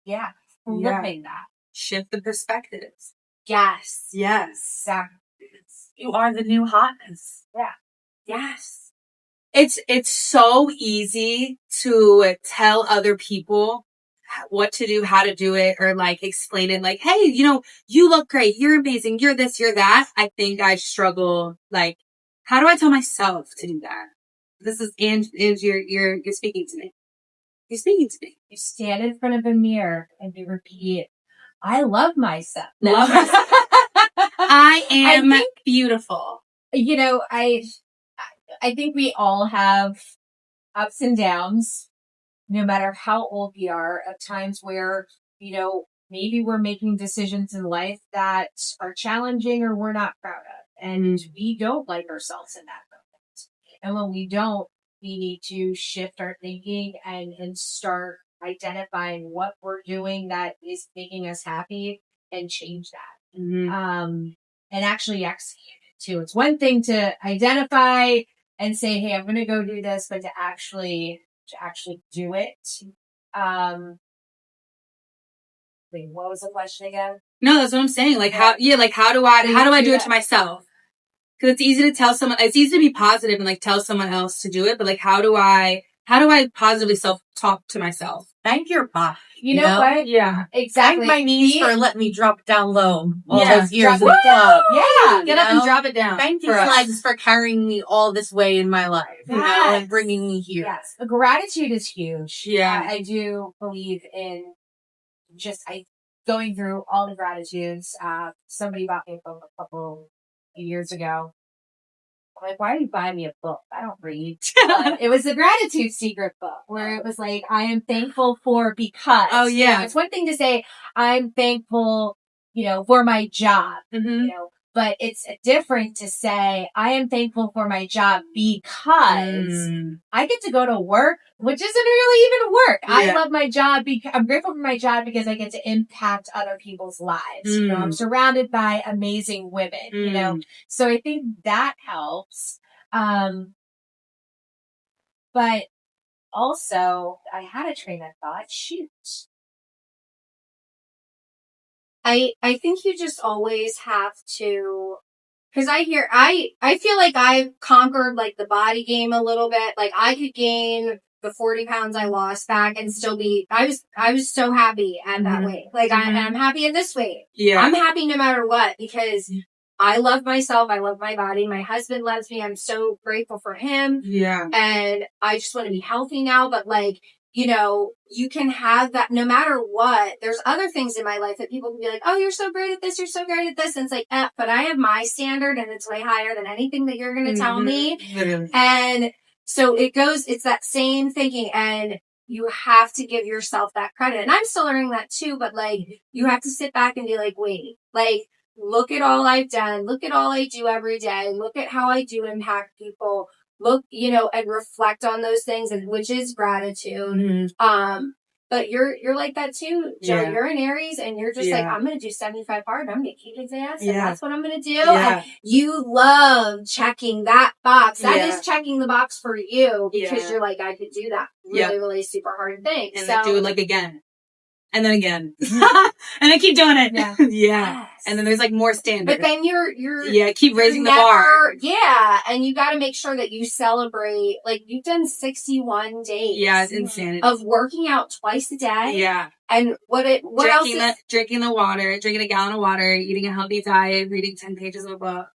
flipping that. Shift the perspectives. Yes. Yes. Exactly. You are the new hotness. Yeah. Yes. It's so easy to tell other people what to do, how to do it, or like explain it like, hey, you look great. You're amazing. You're this, you're that. I think I struggle. Like, how do I tell myself to do that? This is, and you're speaking to me. You're speaking to me. You stand in front of a mirror and you repeat, I love myself. No. Love myself. I am beautiful. I think we all have ups and downs, no matter how old we are, at times where, maybe we're making decisions in life that are challenging or we're not proud of. And we don't like ourselves in that moment. And when we don't, we need to shift our thinking and start identifying what we're doing that is making us happy and change that. Mm-hmm. And actually execute it too. It's one thing to identify and say, hey, I'm going to go do this, but to actually do it. Wait, what was the question again? No, that's what I'm saying. Like how do I do it to myself? Because it's easy to tell someone, it's easy to be positive and like tell someone else to do it, but like how do I positively self-talk to myself? Thank your body. You know what? Yeah. Exactly. Thank my knees for letting me drop down low all Yeah. those years. Drop it down. Yeah. Get up and know? drop it down. Thank these legs for carrying me all this way in my life, you know, and bringing me here. Yes. Gratitude is huge. Yeah. I do believe in just going through all the gratitudes. Somebody bought me a book a couple years ago. I'm like, why are you buying me a book? I don't read. It was the Gratitude Secret book where it was like, I am thankful for because. Oh, yeah. You know, it's one thing to say, I'm thankful, you know, for my job, Mm-hmm. you know, but it's different to say, I am thankful for my job because I get to go to work, which isn't really even work. Yeah. I love my job. I'm grateful for my job because I get to impact other people's lives. You know, I'm surrounded by amazing women, you know, so I think that helps. But also I had a train of thought. Shoot. I think you just always have to, cause I feel like I've conquered like the body game a little bit. Like I could gain the 40 pounds I lost back and still be, I was so happy at that weight. Like I'm happy at this weight. Yeah. I'm happy no matter what because I love myself. I love my body. My husband loves me. I'm so grateful for him. Yeah. And I just want to be healthy now. But like, you know, you can have that no matter what. There's other things in my life that people can be like, oh, you're so great at this. You're so great at this. And it's like, but I have my standard and it's way higher than anything that you're going to tell me. Literally. And so it's that same thinking and you have to give yourself that credit. And I'm still learning that too, but like, you have to sit back and be like, wait, like, look at all I've done. Look at all I do every day. Look at how I do impact people. Look, you know, and reflect on those things, and which is gratitude. But you're like that too, Joe. Yeah. You're an Aries, and you're just like, I'm gonna do 75 hard. And I'm gonna kick his ass, and Yeah. that's what I'm gonna do. Yeah. And you love checking that box. That is checking the box for you because you're like, I could do that really, really super hard thing. And so then do it like again. And then again. And then keep doing it. Yeah. Yeah. And then there's like more standards. But then you're keep raising the never, bar. Yeah. And you got to make sure that you celebrate, like you've done 61 days. Yeah, it's insanity. Of working out twice a day. Yeah. And what else is? Drinking the water, drinking a gallon of water, eating a healthy diet, reading 10 pages of a book.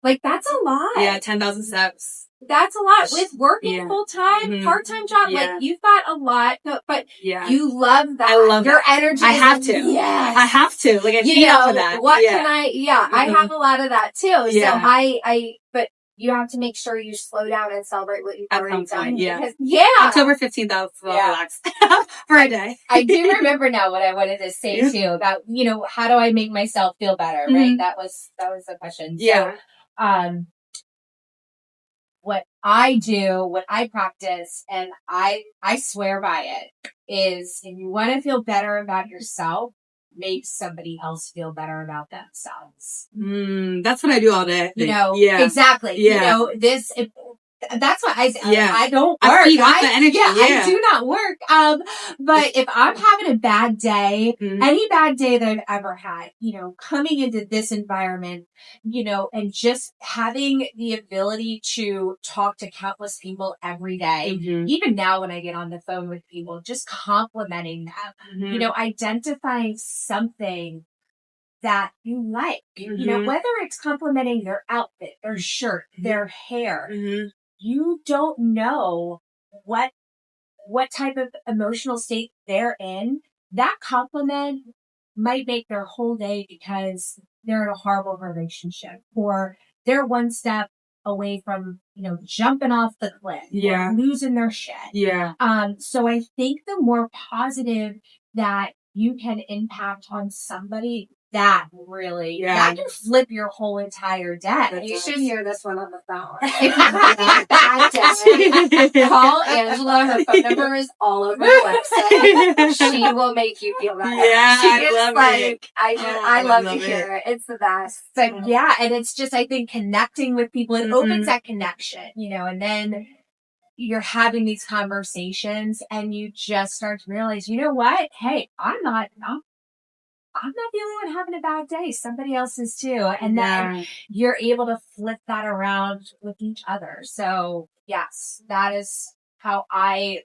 Like that's a lot. Yeah, 10,000 steps. That's a lot with working full-time, part-time job. Yeah. Like you've got a lot, but yeah. you love that. I love your that. energy. I have to. Yes. I have to. Like I feed off of that. What can I have a lot of that too. Yeah. So but you have to make sure you slow down and celebrate what you've already done. Yeah. Because, October 15th, I'll relax for a day. I do remember now what I wanted to say too about, you know, how do I make myself feel better? Right. That was the question. Yeah. So, what I do, what I practice, and I swear by it, is if you want to feel better about yourself, make somebody else feel better about themselves. That's what I do all day. You know, exactly. Yeah. You know, that's why I don't work. I feed off the energy. I do not work. But if I'm having a bad day, any bad day that I've ever had, you know, coming into this environment, you know, and just having the ability to talk to countless people every day, even now when I get on the phone with people, just complimenting them, you know, identifying something that you like, you know, whether it's complimenting their outfit, their shirt, their hair, you don't know what type of emotional state they're in. That compliment might make their whole day because they're in a horrible relationship or they're one step away from, you know, jumping off the cliff, or losing their shit. Yeah. So I think the more positive that you can impact on somebody, that really, that can flip your whole entire day. You should hear this one on the phone. Call Angela. Her phone number is all over the website. She will make you feel better. Yeah, she I love it. I love to hear it. It's the best. So yeah, and it's just, I think, connecting with people, it opens that connection, you know, and then you're having these conversations and you just start to realize, you know what? Hey, I'm I'm not the only one having a bad day. Somebody else is too. And then you're able to flip that around with each other. So yes, that is how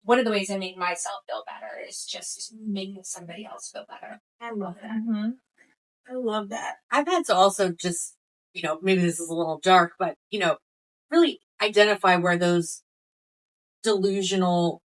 one of the ways I make myself feel better is just making somebody else feel better. I love that. Mm-hmm. I love that. I've had to also just, maybe this is a little dark, but, really identify where those delusional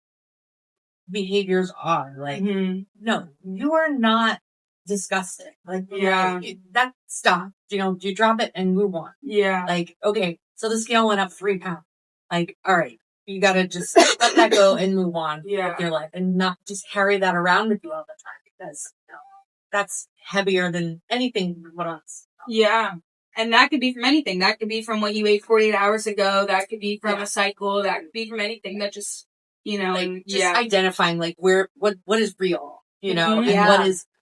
behaviors are. Like, no, you are not disgusting. Like, that stop. You drop it and move on. Yeah. Like, okay, so the scale went up 3 pounds. Like, all right, you gotta just let that go and move on with your life and not just carry that around with you all the time because that's heavier than anything what else. Yeah. And that could be from anything. That could be from what you ate 48 hours ago. That could be from a cycle. That could be from anything that just, identifying like what is real, and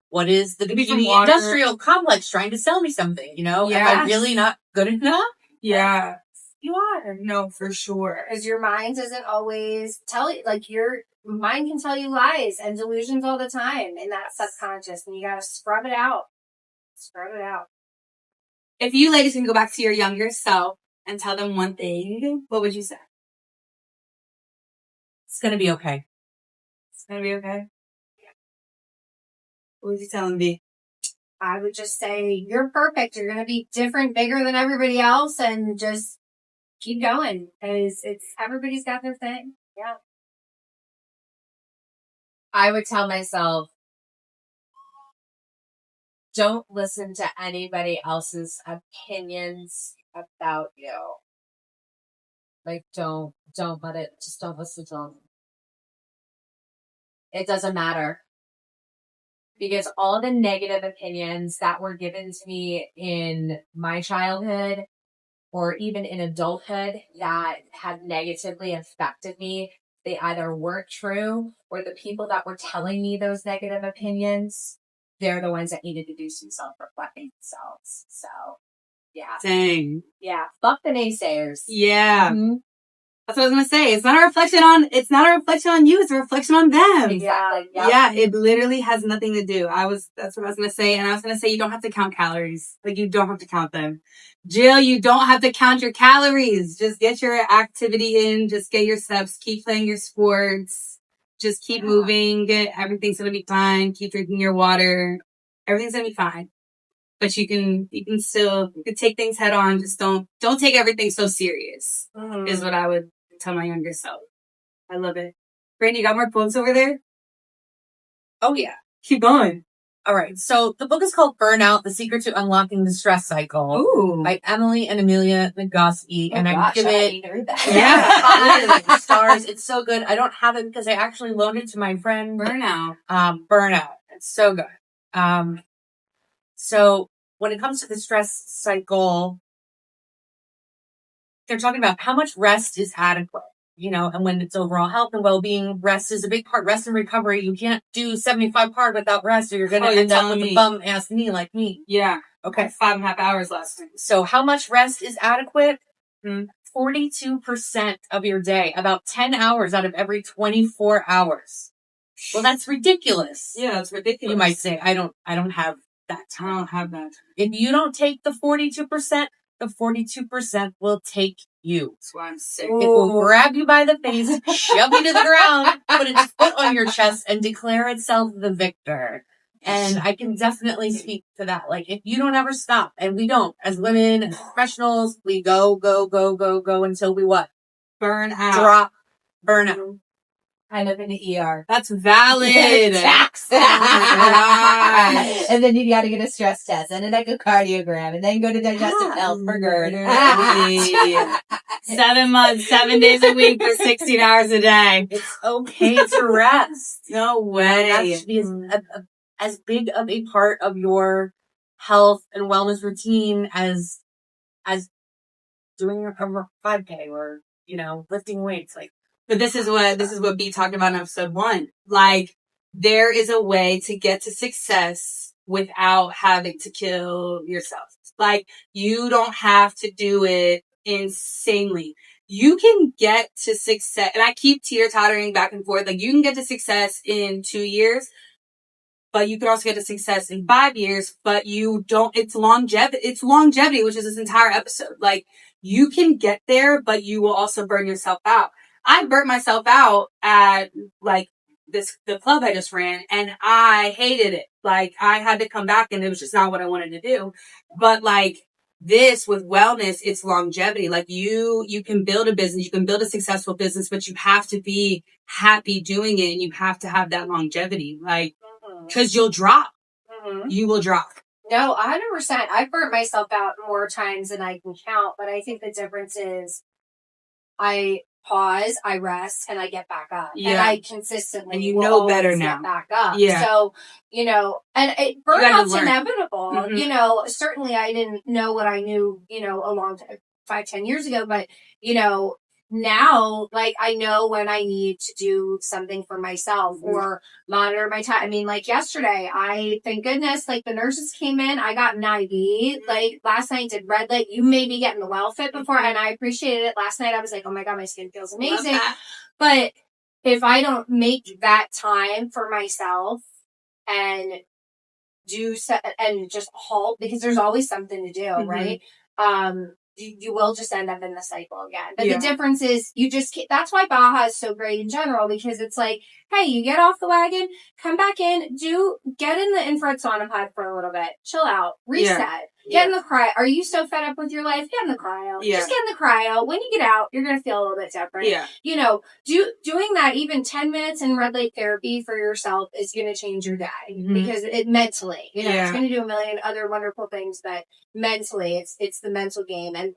what is the industrial complex trying to sell me something, Am I really not good enough? Yeah. You are. No, for sure. Because your mind doesn't always tell you, like your mind can tell you lies and delusions all the time in that subconscious, and you gotta scrub it out. Scrub it out. If you ladies can go back to your younger self and tell them one thing, what would you say? It's gonna be okay. It's gonna be okay? Yeah. What would you tell them, B? I would just say, you're perfect. You're gonna be different, bigger than everybody else, and just keep going. Because everybody's got their thing. Yeah. I would tell myself, don't listen to anybody else's opinions about you. Like, don't listen to them. It doesn't matter. Because all the negative opinions that were given to me in my childhood or even in adulthood that had negatively affected me, they either weren't true or the people that were telling me those negative opinions, they're the ones that needed to do some self-reflecting themselves. So, yeah. Dang. Yeah. Fuck the naysayers. Yeah. Mm-hmm. That's what I was going to say. It's not a reflection on you. It's a reflection on them. Exactly. Yep. Yeah. It literally has nothing to do. That's what I was going to say. And I was going to say, you don't have to count calories. Like, you don't have to count them. Jill, you don't have to count your calories. Just get your activity in. Just get your steps. Keep playing your sports. Just keep moving. Everything's going to be fine. Keep drinking your water. Everything's going to be fine. But you can take things head on. Just don't take everything so serious, is what I would tell my younger self. I love it. Brandie, you got more quotes over there? Oh, yeah. Keep going. All right. So the book is called Burnout, The Secret to Unlocking the Stress Cycle. Ooh. By Emily and Amelia Nagoski. I give it... Yeah. stars. It's so good. I don't have it because I actually loaned it to my friend. Burnout. It's so good. So when it comes to the stress cycle, they're talking about how much rest is adequate, and when it's overall health and well-being, rest is a big part. Rest and recovery. You can't do 75 hard without rest or you're going to end up with a bum ass knee like me. Yeah. Okay. 5.5 hours last night. So how much rest is adequate? 42% of your day, about 10 hours out of every 24 hours. Well, that's ridiculous. Yeah, that's ridiculous. You might say, I don't have that time. I don't have that. If you don't take the 42%, the 42% will take you. That's why I'm sick. It will grab you by the face, shove you to the ground, put its foot on your chest, and declare itself the victor. And I can definitely speak to that. Like, if you don't ever stop, and we don't, as women, as professionals, we go until we what? Burn out. Burn out. I live in the ER. That's valid. Tax. Oh my and then you got to get a stress test and an echocardiogram and then go to digestive health for GERD. 7 months, 7 days a week for 16 hours a day. It's okay to rest. No way. That should be as big of a part of your health and wellness routine as doing a 5K or, lifting weights. Like, but this is what B talked about in episode 1. Like, there is a way to get to success without having to kill yourself. Like, you don't have to do it insanely. You can get to success, and I keep teeter-tottering back and forth. Like, you can get to success in 2 years. but you could also get to success in 5 years, but you don't, it's longevity, which is this entire episode. Like, you can get there, but you will also burn yourself out. I burnt myself out at like the club I just ran, and I hated it. Like, I had to come back and it was just not what I wanted to do. But like, this with wellness, it's longevity. Like, you can build a business, you can build a successful business, but you have to be happy doing it, and you have to have that longevity. Like, cause you'll drop. You will drop. No, 100%. I've burnt myself out more times than I can count, but I think the difference is I pause, I rest, and I get back up. Yeah. And I consistently And you will know better always now. get back up. Yeah. So, you know, and gotta burnout's learn. inevitable. Mhm. You know, certainly I didn't know what I knew, you know, a long time, 5-10 years ago, but, you know, now, like, I know when I need to do something for myself or monitor my time. I mean, like yesterday, thank goodness, like the nurses came in, I got an IV, like last night did red light. You made me get in the well fit before, and I appreciated it. Last night I was like, oh my God, my skin feels amazing. But if I don't make that time for myself and and just halt, because there's always something to do, right? You will just end up in the cycle again. But the difference is that's why Baja is so great in general, because it's like, hey, you get off the wagon, come back in, get in the infrared sauna pod for a little bit, chill out, reset, get in the cryo. Are you so fed up with your life? Get in the cryo. Just get in the cryo. When you get out, you're going to feel a little bit different. Yeah. You know, doing that even 10 minutes in red light therapy for yourself is going to change your day because it mentally, you know, it's going to do a million other wonderful things, but mentally it's the mental game. And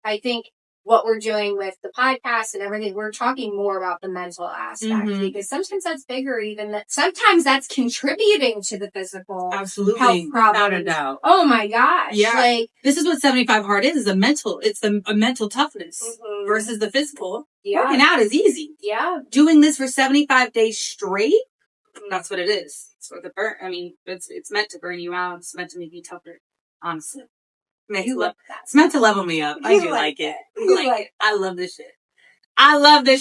I think what we're doing with the podcast and everything, we're talking more about the mental aspect because sometimes that's bigger sometimes that's contributing to the physical health problems. Without a doubt. Oh my gosh. Yeah. Like, this is what 75 hard is a mental toughness versus the physical. Working out is easy. Yeah. Doing this for 75 days straight, that's what it is. It's for the burn. I mean, it's meant to burn you out. It's meant to make you tougher, honestly. It's meant to level me up. I do like it. I love this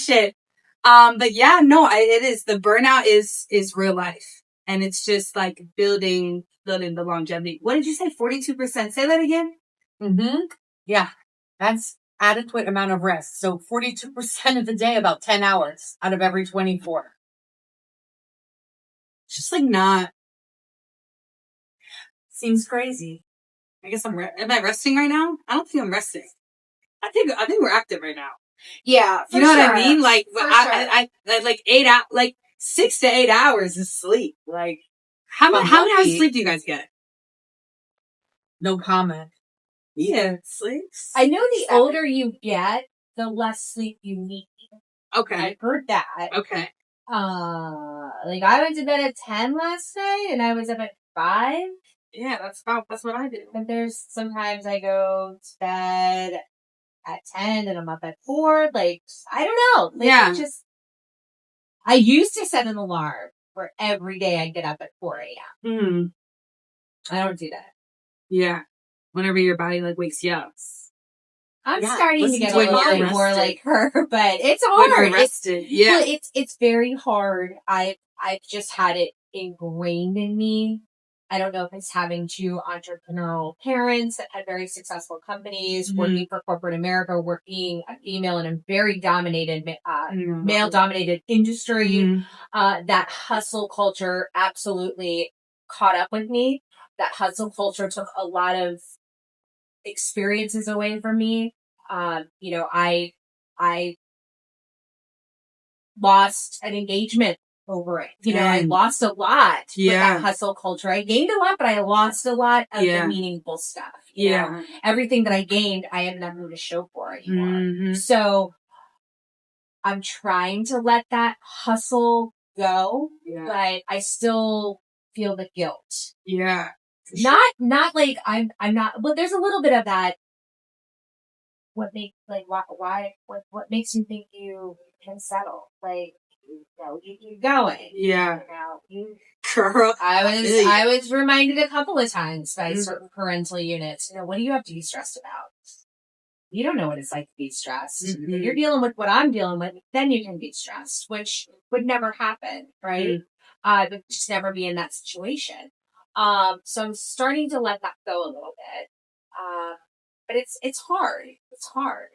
shit. But yeah, no, it is. The burnout is real life. And it's just like building the longevity. What did you say? 42%. Say that again. Yeah. That's adequate amount of rest. So 42% of the day, about 10 hours out of every 24. Just like not. Seems crazy. I guess am I resting right now? I don't think I'm resting. I think we're active right now. Yeah. You know what I mean? Like, I like 8 hours, like 6 to 8 hours of sleep. Like, how many hours of sleep do you guys get? No comment. Yeah, sleeps. I know the older you get, the less sleep you need. Okay. I've heard that. Okay. Like I went to bed at 10 last night and I was up at 5. Yeah, that's what I do. But there's sometimes I go to bed at 10 and I'm up at 4. Like, I don't know. Like, I used to set an alarm for every day I get up at 4 a.m. I don't do that. Yeah. Whenever your body like wakes you up. I'm starting to get a little bit more like her, but it's hard. It's very hard. I've just had it ingrained in me. I don't know if it's having 2 entrepreneurial parents that had very successful companies, working for corporate America, being a female in a very dominated, male-dominated industry. That hustle culture absolutely caught up with me. That hustle culture took a lot of experiences away from me. You know, I lost an engagement over it. You know, I lost a lot with that hustle culture. I gained a lot, but I lost a lot of the meaningful stuff. You know? Everything that I gained, I have nothing to show for anymore. So I'm trying to let that hustle go, but I still feel the guilt. Yeah. Not like I'm not, but there's a little bit of that. What makes makes you think you can settle? Like, you know, you keep going. Yeah. You know, girl. I was reminded a couple of times by certain parental units, you know, what do you have to be stressed about? You don't know what it's like to be stressed. If you're dealing with what I'm dealing with, then you can be stressed, which would never happen, right? but just never be in that situation. So I'm starting to let that go a little bit. But it's hard. It's hard.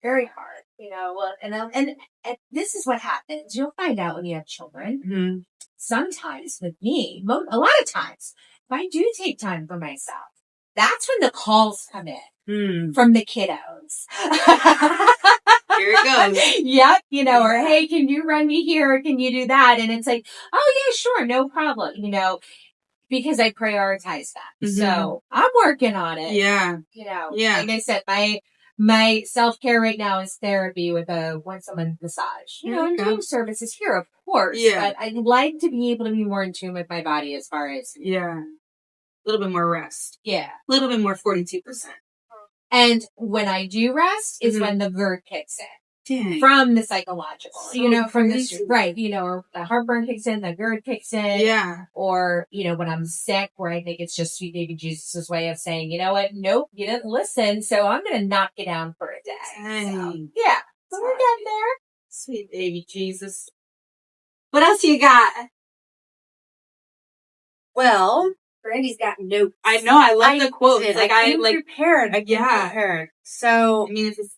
Very hard. Well, and this is what happens. You'll find out when you have children. Mm-hmm. Sometimes with me, a lot of times, if I do take time for myself, that's when the calls come in from the kiddos. Here it goes. Yep. Or, hey, can you run me here? Or can you do that? And it's like, oh yeah, sure. No problem. Because I prioritize that. Mm-hmm. So I'm working on it. Yeah. Yeah. Like I said, my self-care right now is therapy with a once-a-month massage. I'm doing services here, of course. Yeah. But I'd like to be able to be more in tune with my body as far as. Yeah. A little bit more rest. Yeah. A little bit more 42%. And when I do rest is when the GERD kicks in. Dang. From the psychological, So from crazy. right, or the heartburn kicks in, the GERD kicks in. Yeah. Or, when I'm sick, where I think it's just sweet baby Jesus' way of saying, you know what? Nope, you didn't listen. So I'm going to knock you down for a day. Dang. So, yeah. So we're getting there. Sweet baby Jesus. What else you got? Well, Brandie's got notes. I know. I love the quotes. I came prepared. I came Yeah. prepared. So, I mean, if it's,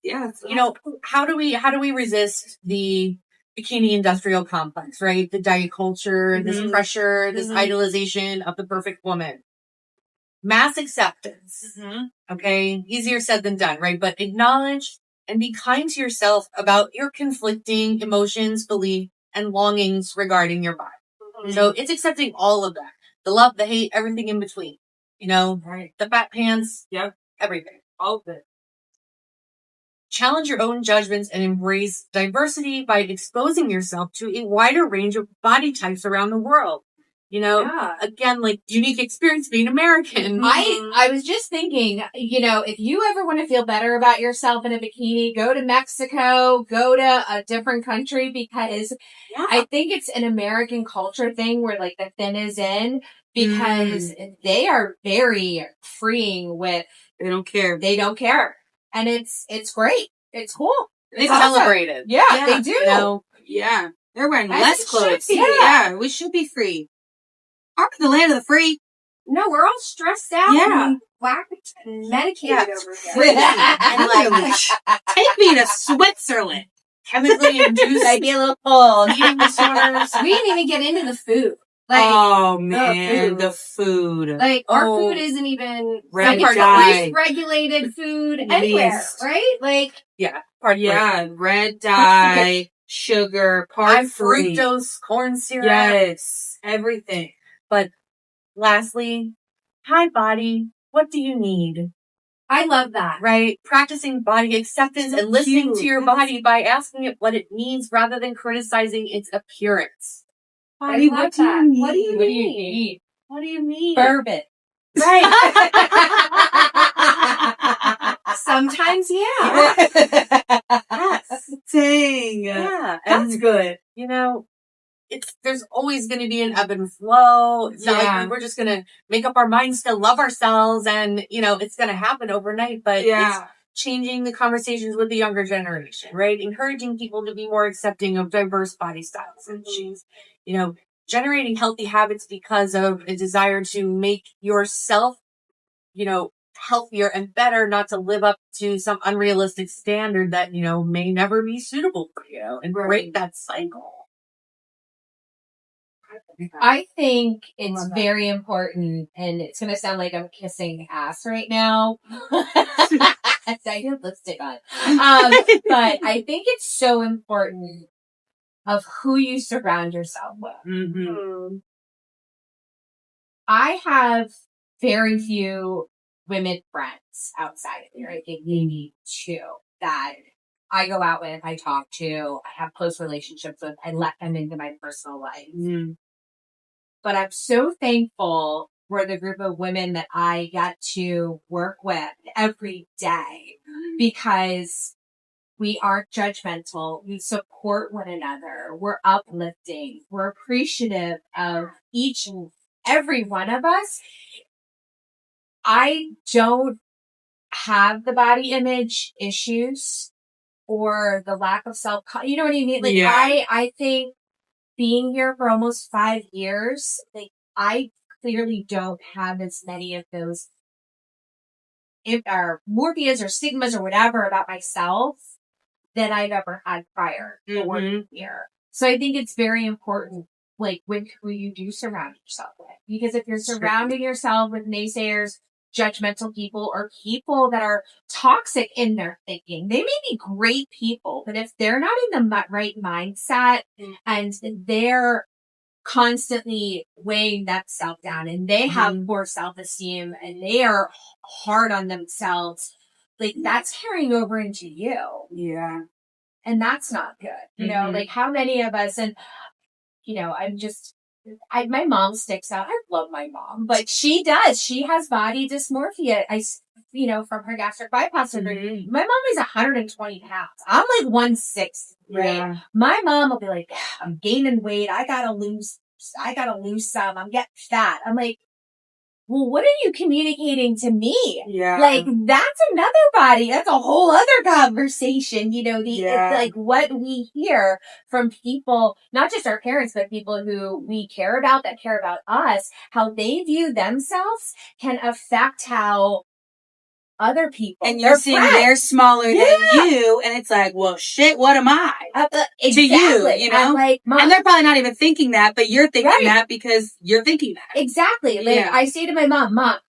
how do we resist the bikini industrial complex, right? The diet culture, this pressure, this idolization of the perfect woman. Mass acceptance. Okay. Easier said than done, right? But acknowledge and be kind to yourself about your conflicting emotions, beliefs, and longings regarding your body. So it's accepting all of that. The love, the hate, everything in between. Right. The fat pants. Yep. Everything. All of it. Challenge your own judgments and embrace diversity by exposing yourself to a wider range of body types around the world. Again, like unique experience being American. I was just thinking, if you ever want to feel better about yourself in a bikini, go to Mexico, go to a different country, because I think it's an American culture thing where like the thin is in, because they are very freeing with. They don't care. They don't care. And it's great. It's cool. They celebrate it. Yeah, they do. Yeah. They're wearing As less it clothes. should be. Yeah, we should be free. Aren't we the land of the free? No, we're all stressed out and whacked and medicated over here. And like, take me to Switzerland. Chemically induced I'd be a little cold. eating disorders. We didn't even get into the food. Like, oh man, the food. Like our food isn't even red like dye, regulated food anywhere, right? Like red dye, sugar, part free, fructose, corn syrup, yes, everything. But lastly, hi body, what do you need? I love that. Right? Practicing body acceptance and listening to your body by asking it what it needs rather than criticizing its appearance. Body, what do you need? What do you need? What do you need? Bourbon. Right. Sometimes, Yes. Dang. Yeah. That's good. There's always going to be an ebb and flow. It's not like we're just going to make up our minds to love ourselves and, it's going to happen overnight, but it's changing the conversations with the younger generation, right? Encouraging people to be more accepting of diverse body styles and she's, generating healthy habits because of a desire to make yourself, healthier and better, not to live up to some unrealistic standard that, may never be suitable for you and break that cycle. I think it's very important, and it's going to sound like I'm kissing ass right now. I have lipstick on. But I think it's so important of who you surround yourself with. Mm-hmm. I have very few women friends outside of here. I think maybe two that I go out with, I talk to, I have close relationships with, I let them into my personal life. Mm-hmm. But I'm so thankful for the group of women that I got to work with every day because we aren't judgmental. We support one another. We're uplifting. We're appreciative of each and every one of us. I don't have the body image issues or the lack of you know what I mean? Like I think being here for almost 5 years, like I clearly don't have as many of those or morpheas or stigmas or whatever about myself that I've ever had prior to working here. So I think it's very important, like, with who you do surround yourself with. Because if you're surrounding yourself with naysayers, judgmental people, or people that are toxic in their thinking, they may be great people, but if they're not in the right mindset and they're constantly weighing themselves down and they have poor self-esteem and they are hard on themselves, like, that's carrying over into you. Yeah. And that's not good. You know, like, how many of us, and, you know, my mom sticks out. I love my mom, but she has body dysmorphia. You know, from her gastric bypass surgery. My mom is 120 pounds. I'm like 160, right? Yeah. My mom will be like, I'm gaining weight. I gotta lose some. I'm getting fat. I'm like, well, what are you communicating to me? Yeah. Like, that's another body. That's a whole other conversation. You know, it's like what we hear from people, not just our parents, but people who we care about, that care about us, how they view themselves can affect how other people. And you're seeing they're smaller than you, and it's like, well, shit, what am I? Exactly. To you know? Like, and they're probably not even thinking that, but you're thinking that because you're thinking that. Exactly. Like, I say to my mom,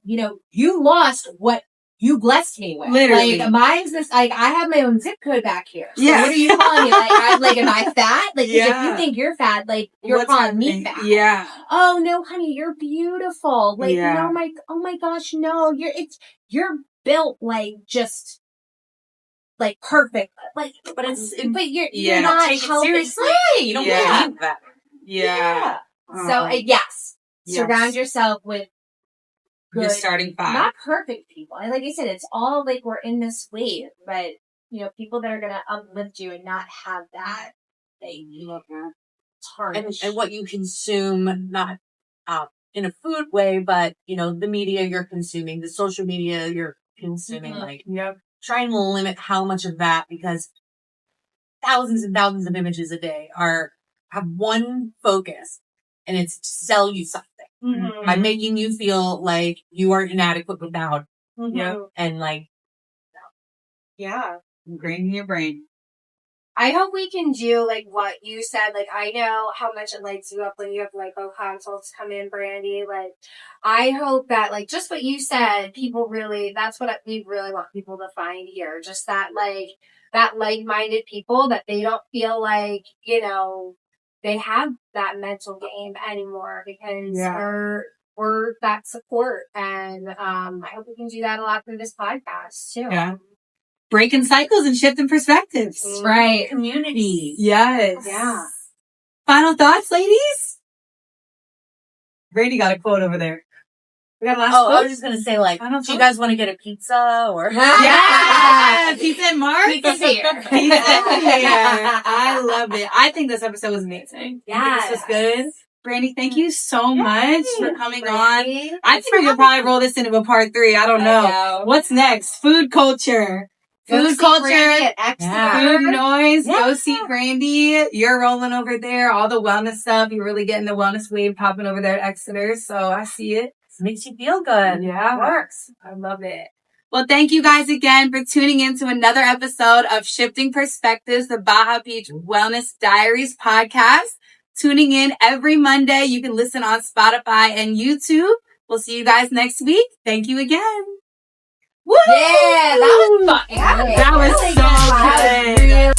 you know, you lost what you blessed me with. Literally. Like, mine's this, like, I have my own zip code back here. So what are you calling me? Like, am I fat? Like, if you think you're fat, like, you're calling me fat. Yeah. Oh, no, honey, you're beautiful. Like, no, oh my gosh, no, you're built like just like perfect. Like, but you're not take it seriously. Right. You don't believe that. Yeah. So yes, surround yourself with good, you're starting 5. Not perfect people. And like I said, it's all like we're in this wave, but you know, people that are gonna uplift you and not have that. It's hard. And what you consume, not in a food way, but you know, the media you're consuming, the social media you're consuming, like, try and limit how much of that, because thousands and thousands of images a day have one focus, and it's to sell you something by making you feel like you are inadequate without, and like, ingrained in your brain. I hope we can do, like, what you said. Like, I know how much it lights you up when you have, like, consults come in, Brandie. Like, I hope that, like, just what you said, people really, that's what we really want people to find here. Just that, like, that like-minded people, that they don't feel like, you know, they have that mental game anymore, because we're that support. And I hope we can do that a lot through this podcast, too. Yeah. Breaking cycles and shifting perspectives. Right. community. Yes. Yeah. Final thoughts, ladies? Brady got a quote over there. We got a last quote? I was just gonna say, like, do you guys want to get a pizza or? Yeah! Pizza and Mark? Pizza's here. Pizza here. I love it. I think this episode was amazing. Yeah. This was good. Brandie, thank you so much for coming Brandie. on. I think we could probably roll this into a part 3. I don't know. What's next? Food culture. Food culture, food noise, go see Brandie. You're rolling over there, all the wellness stuff. You're really getting the wellness wave popping over there at Exeter. So I see it. Makes you feel good. Yeah. It works. I love it. Well, thank you guys again for tuning in to another episode of Shifting Perspectives, the Baja Beach Wellness Diaries podcast. Tuning in every Monday. You can listen on Spotify and YouTube. We'll see you guys next week. Thank you again. Woo! Yeah, that was fun. That was so good.